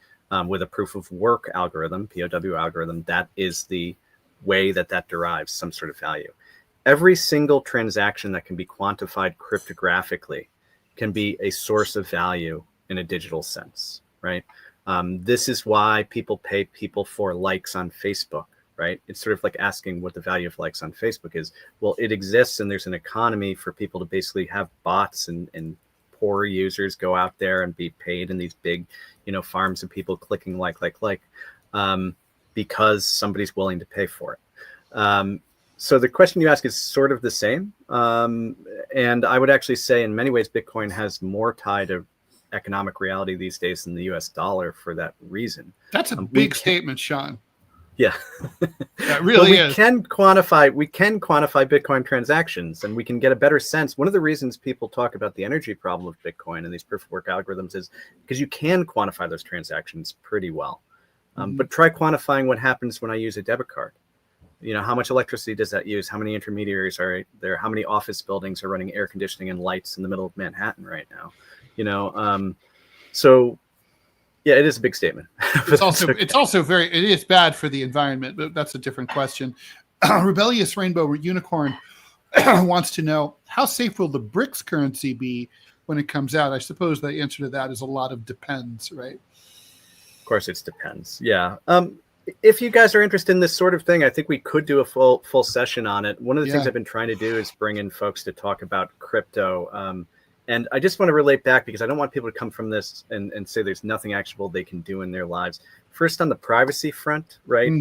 with a proof of work algorithm, POW algorithm. That is the way that derives some sort of value. Every single transaction that can be quantified cryptographically can be a source of value in a digital sense, right? This is why people pay people for likes on Facebook, right? It's sort of like asking what the value of likes on Facebook is. Well, it exists, and there's an economy for people to basically have bots and poor users go out there and be paid in these big, farms of people clicking like, because somebody's willing to pay for it. So the question you ask is sort of the same. And I would actually say in many ways, Bitcoin has more tie to economic reality these days than the US dollar for that reason. That's a big statement, Sean. Yeah. That really is. We can quantify Bitcoin transactions, and we can get a better sense. One of the reasons people talk about the energy problem of Bitcoin and these proof of work algorithms is because you can quantify those transactions pretty well. But try quantifying what happens when I use a debit card. How much electricity does that use? How many intermediaries are there? How many office buildings are running air conditioning and lights in the middle of Manhattan right now? So yeah, it is a big statement. It's also it is bad for the environment, but that's a different question. Rebellious Rainbow Unicorn wants to know, how safe will the BRICS currency be when it comes out? I suppose the answer to that is a lot of depends, right? Of course, it depends. Yeah. If you guys are interested in this sort of thing, I think we could do a full session on it. One of the things I've been trying to do is bring in folks to talk about crypto. And I just want to relate back, because I don't want people to come from this and say there's nothing actionable they can do in their lives. First, on the privacy front, right?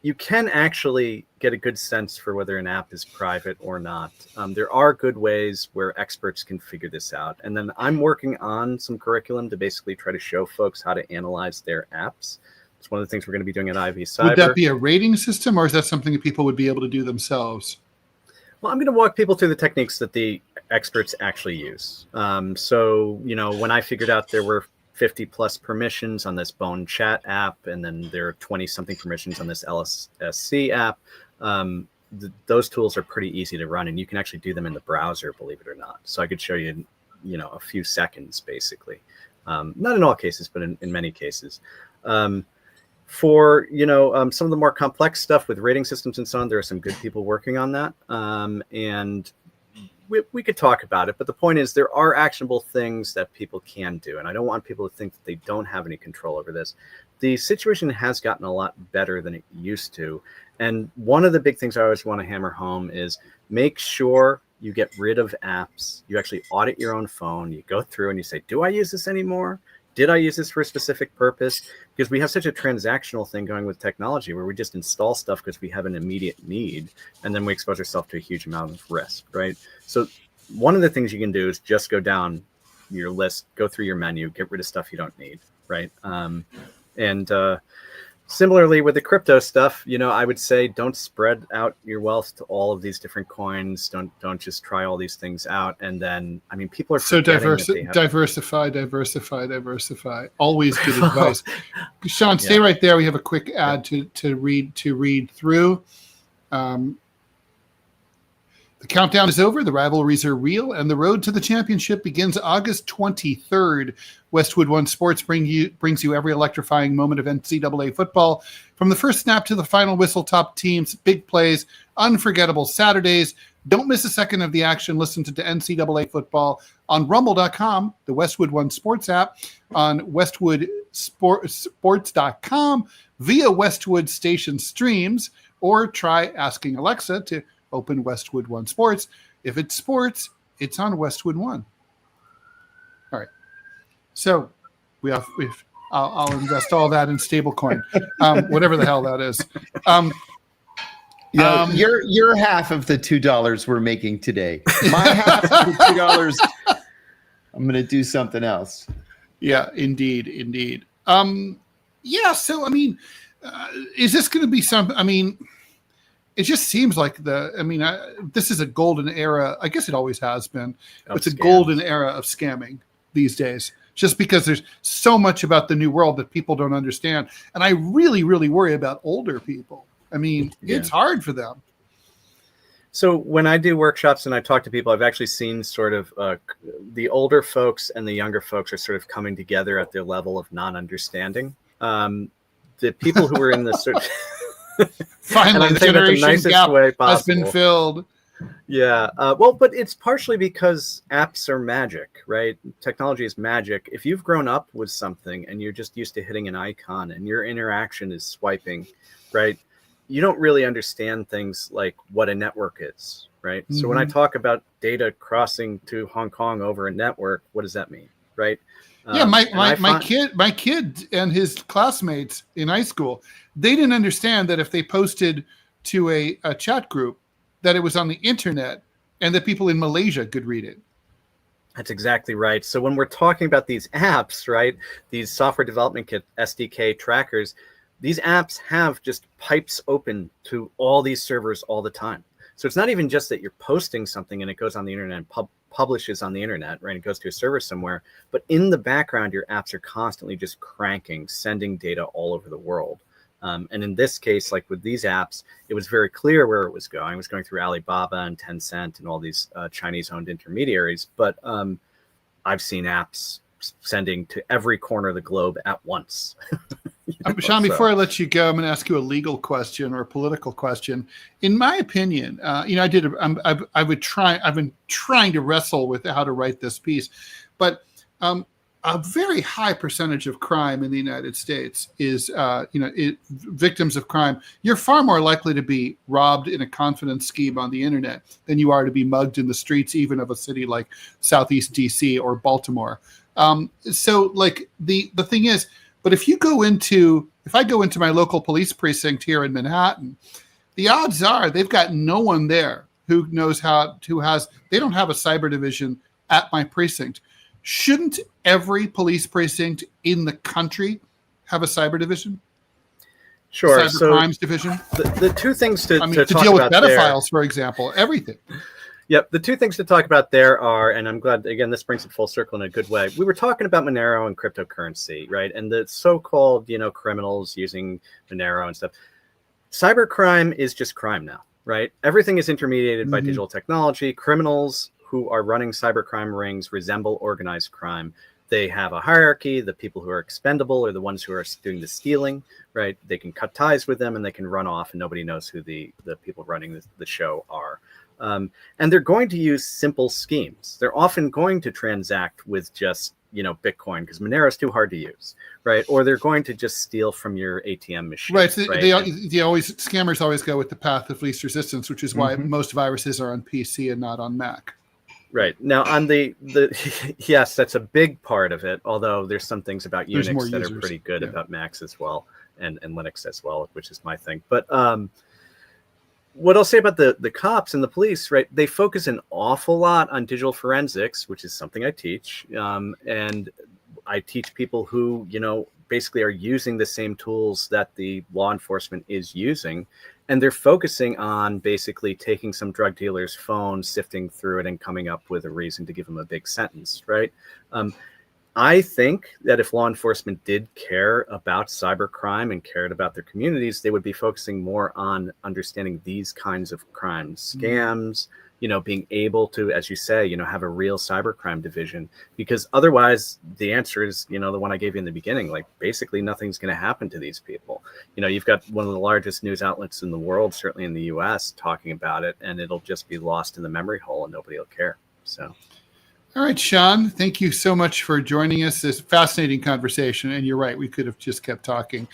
You can actually get a good sense for whether an app is private or not. There are good ways where experts can figure this out. And then I'm working on some curriculum to basically try to show folks how to analyze their apps. It's one of the things we're going to be doing at Ivy Cyber. Would that be a rating system, or is that something that people would be able to do themselves? Well, I'm going to walk people through the techniques that the experts actually use. So, when I figured out there were 50 plus permissions on this Bone Chat app, and then there are 20 something permissions on this LSC app, those tools are pretty easy to run, and you can actually do them in the browser, believe it or not. So I could show you, a few seconds, basically. Not in all cases, but in many cases. For some of the more complex stuff with rating systems and so on, there are some good people working on that, and we could talk about it. But the point is, there are actionable things that people can do, and I don't want people to think that they don't have any control over this. The situation has gotten a lot better than it used to, and one of the big things I always want to hammer home is make sure You get rid of apps. You actually audit your own phone. You go through and you say, do I use this anymore? Did I use this for a specific purpose? Because we have such a transactional thing going with technology where we just install stuff because we have an immediate need, and then we expose ourselves to a huge amount of risk, right? So one of the things you can do is just go down your list, go through your menu, get rid of stuff you don't need, right? Similarly with the crypto stuff, I would say don't spread out your wealth to all of these different coins. Don't just try all these things out. And then, people are so diversify. Always good advice. Sean, stay right there. We have a quick ad to read through. The countdown is over. The rivalries are real, and the road to the championship begins August 23rd. Westwood One Sports brings you every electrifying moment of NCAA football, from the first snap to the final whistle. Top teams, big plays, unforgettable Saturdays. Don't miss a second of the action. Listen to NCAA football on Rumble.com, the Westwood One Sports app, on WestwoodSports.com, via Westwood Station streams, or try asking Alexa to open Westwood One Sports. If it's sports, it's on Westwood One. All right. So I'll invest all that in stablecoin, whatever the hell that is. Your half of the $2 we're making today. My half of the $2, I'm going to do something else. Yeah, indeed. So, is this going to be some, it just seems like this is a golden era. I guess it always has been. It's a golden era of scamming these days, just because there's so much about the new world that people don't understand. And I really, really worry about older people. It's hard for them. So when I do workshops and I talk to people, I've actually seen sort of the older folks and the younger folks are sort of coming together at their level of non-understanding. The people who are in the sort of... Finally, the generation gap has been filled. Yeah. But it's partially because apps are magic, right? Technology is magic. If you've grown up with something and you're just used to hitting an icon and your interaction is swiping, right? You don't really understand things like what a network is, right? Mm-hmm. So when I talk about data crossing to Hong Kong over a network, what does that mean, right? My kid and his classmates in high school, they didn't understand that if they posted to a chat group that it was on the internet and that people in Malaysia could read it. That's exactly right. So when we're talking about these apps, right, these software development kit SDK trackers, these apps have just pipes open to all these servers all the time. So it's not even just that you're posting something and it goes on the internet and publishes on the internet, right? It goes to a server somewhere, but in the background, your apps are constantly just cranking, sending data all over the world. And in this case, like with these apps, it was very clear where it was going. It was going through Alibaba and Tencent and all these Chinese-owned intermediaries. But I've seen apps sending to every corner of the globe at once. Sean, before I let you go, I'm going to ask you a legal question or a political question. In my opinion, I've been trying to wrestle with how to write this piece, but a very high percentage of crime in the United States is, victims of crime. You're far more likely to be robbed in a confidence scheme on the internet than you are to be mugged in the streets, even of a city like Southeast DC or Baltimore. So like the thing is, but if I go into my local police precinct here in Manhattan, the odds are they've got no one there who knows they don't have a cyber division at my precinct. Shouldn't every police precinct in the country have a cyber division? Sure. Cyber crimes division? The two things to talk deal with about pedophiles, for example, everything. Yep. The two things to talk about there are, and I'm glad, again, this brings it full circle in a good way. We were talking about Monero and cryptocurrency, right? And the so-called, criminals using Monero and stuff. Cybercrime is just crime now, right? Everything is intermediated by digital technology. Criminals who are running cybercrime rings resemble organized crime. They have a hierarchy. The people who are expendable are the ones who are doing the stealing, right? They can cut ties with them and they can run off and nobody knows who the people running the show are. And they're going to use simple schemes. They're often going to transact with just Bitcoin because Monero is too hard to use, right? Or they're going to just steal from your ATM machine. Right. So scammers always go with the path of least resistance, which is why most viruses are on PC and not on Mac. Right. Now on the yes, that's a big part of it. Although there's some things about Unix that are pretty good about Macs as well, and Linux as well, which is my thing. But what I'll say about the cops and the police, right? They focus an awful lot on digital forensics, which is something I teach, and I teach people who basically are using the same tools that the law enforcement is using. And they're focusing on basically taking some drug dealer's phone, sifting through it, and coming up with a reason to give him a big sentence, right? I think that if law enforcement did care about cybercrime and cared about their communities, they would be focusing more on understanding these kinds of crimes, scams, being able to, as you say, have a real cybercrime division, because otherwise the answer is, the one I gave you in the beginning, like basically nothing's going to happen to these people. You've got one of the largest news outlets in the world, certainly in the US, talking about it, and it'll just be lost in the memory hole and nobody will care. So. All right, Sean, thank you so much for joining us. This fascinating conversation. And you're right, we could have just kept talking.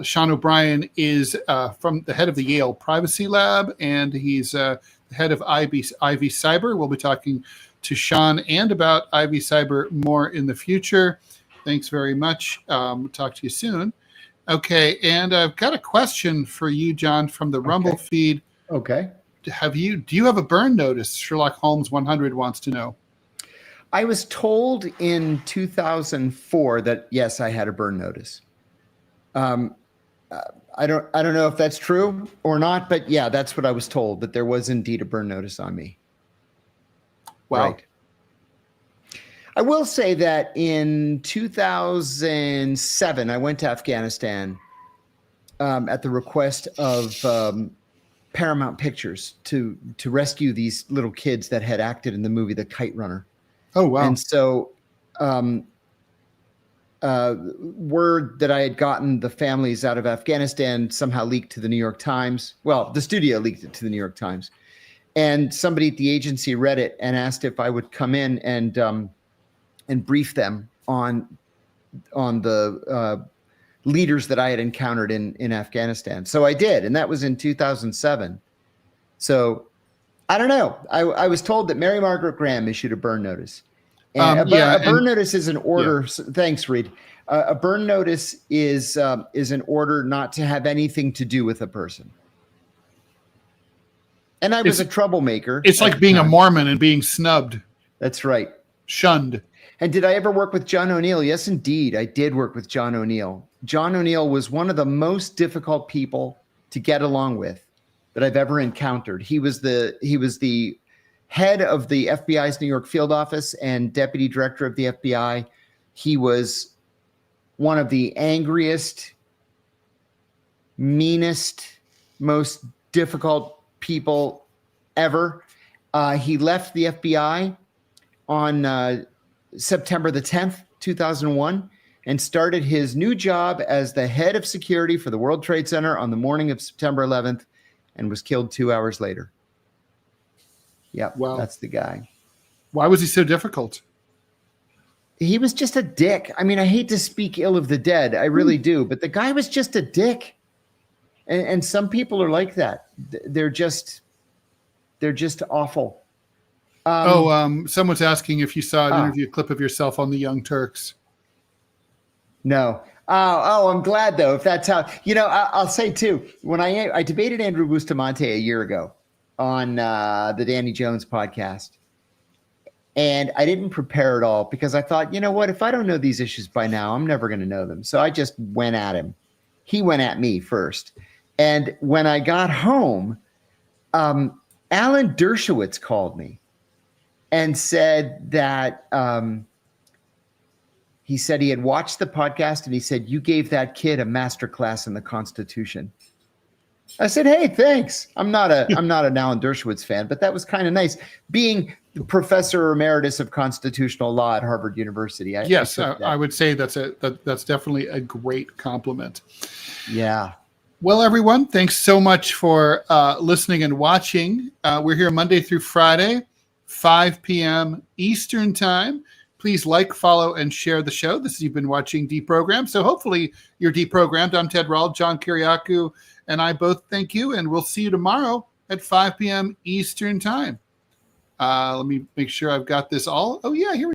Sean O'Brien is from the head of the Yale Privacy Lab, and he's the head of Ivy Cyber. We'll be talking to Sean and about Ivy Cyber more in the future. Thanks very much. Talk to you soon. Okay, and I've got a question for you, John, from the Rumble feed. Okay. Do you have a burn notice? Sherlock Holmes 100 wants to know. I was told in 2004 that yes, I had a burn notice. I don't know if that's true or not, but yeah, that's what I was told, that there was indeed a burn notice on me. Wow. Right. I will say that in 2007, I went to Afghanistan at the request of Paramount Pictures to rescue these little kids that had acted in the movie The Kite Runner. Oh, wow. And so word that I had gotten the families out of Afghanistan somehow leaked to the New York Times. Well, the studio leaked it to the New York Times. And somebody at the agency read it and asked if I would come in and brief them on the leaders that I had encountered in Afghanistan. So I did, and that was in 2007. So I don't know. I was told that Mary Margaret Graham issued a burn notice. And a burn notice is an order. Yeah. Thanks, Reed. A burn notice is an order not to have anything to do with a person. And I was a troublemaker. It's like being a Mormon and being snubbed. That's right. Shunned. And did I ever work with John O'Neill? Yes, indeed. I did work with John O'Neill. John O'Neill was one of the most difficult people to get along with that I've ever encountered. He was the head of the FBI's New York field office and deputy director of the FBI. He was one of the angriest, meanest, most difficult people ever. He left the FBI on September the 10th, 2001, and started his new job as the head of security for the World Trade Center on the morning of September 11th, and was killed 2 hours later. Yep, wow. That's the guy. Why was he so difficult? He was just a dick. I mean, I hate to speak ill of the dead. I really do. But the guy was just a dick. And some people are like that. They're just awful. Someone's asking if you saw an interview clip of yourself on the Young Turks. No. I'm glad, though, if that's how, I'll say, too, when I debated Andrew Bustamante a year ago on the Danny Jones podcast, and I didn't prepare at all because I thought, you know what, if I don't know these issues by now, I'm never going to know them. So I just went at him. He went at me first. And when I got home, Alan Dershowitz called me and said that he said he had watched the podcast and he said, you gave that kid a master class in the Constitution. I said, hey, thanks. I'm not an Alan Dershowitz fan, but that was kind of nice. Being the professor emeritus of constitutional law at Harvard University. I would say that's definitely a great compliment. Yeah. Well, everyone, thanks so much for listening and watching. We're here Monday through Friday, 5 p.m. Eastern time. Please like, follow, and share the show. You've been watching DeProgram. So hopefully you're deprogrammed. I'm Ted Rall, John Kiriakou, and I both thank you. And we'll see you tomorrow at 5 p.m. Eastern Time. Let me make sure I've got this all. Oh, yeah, here we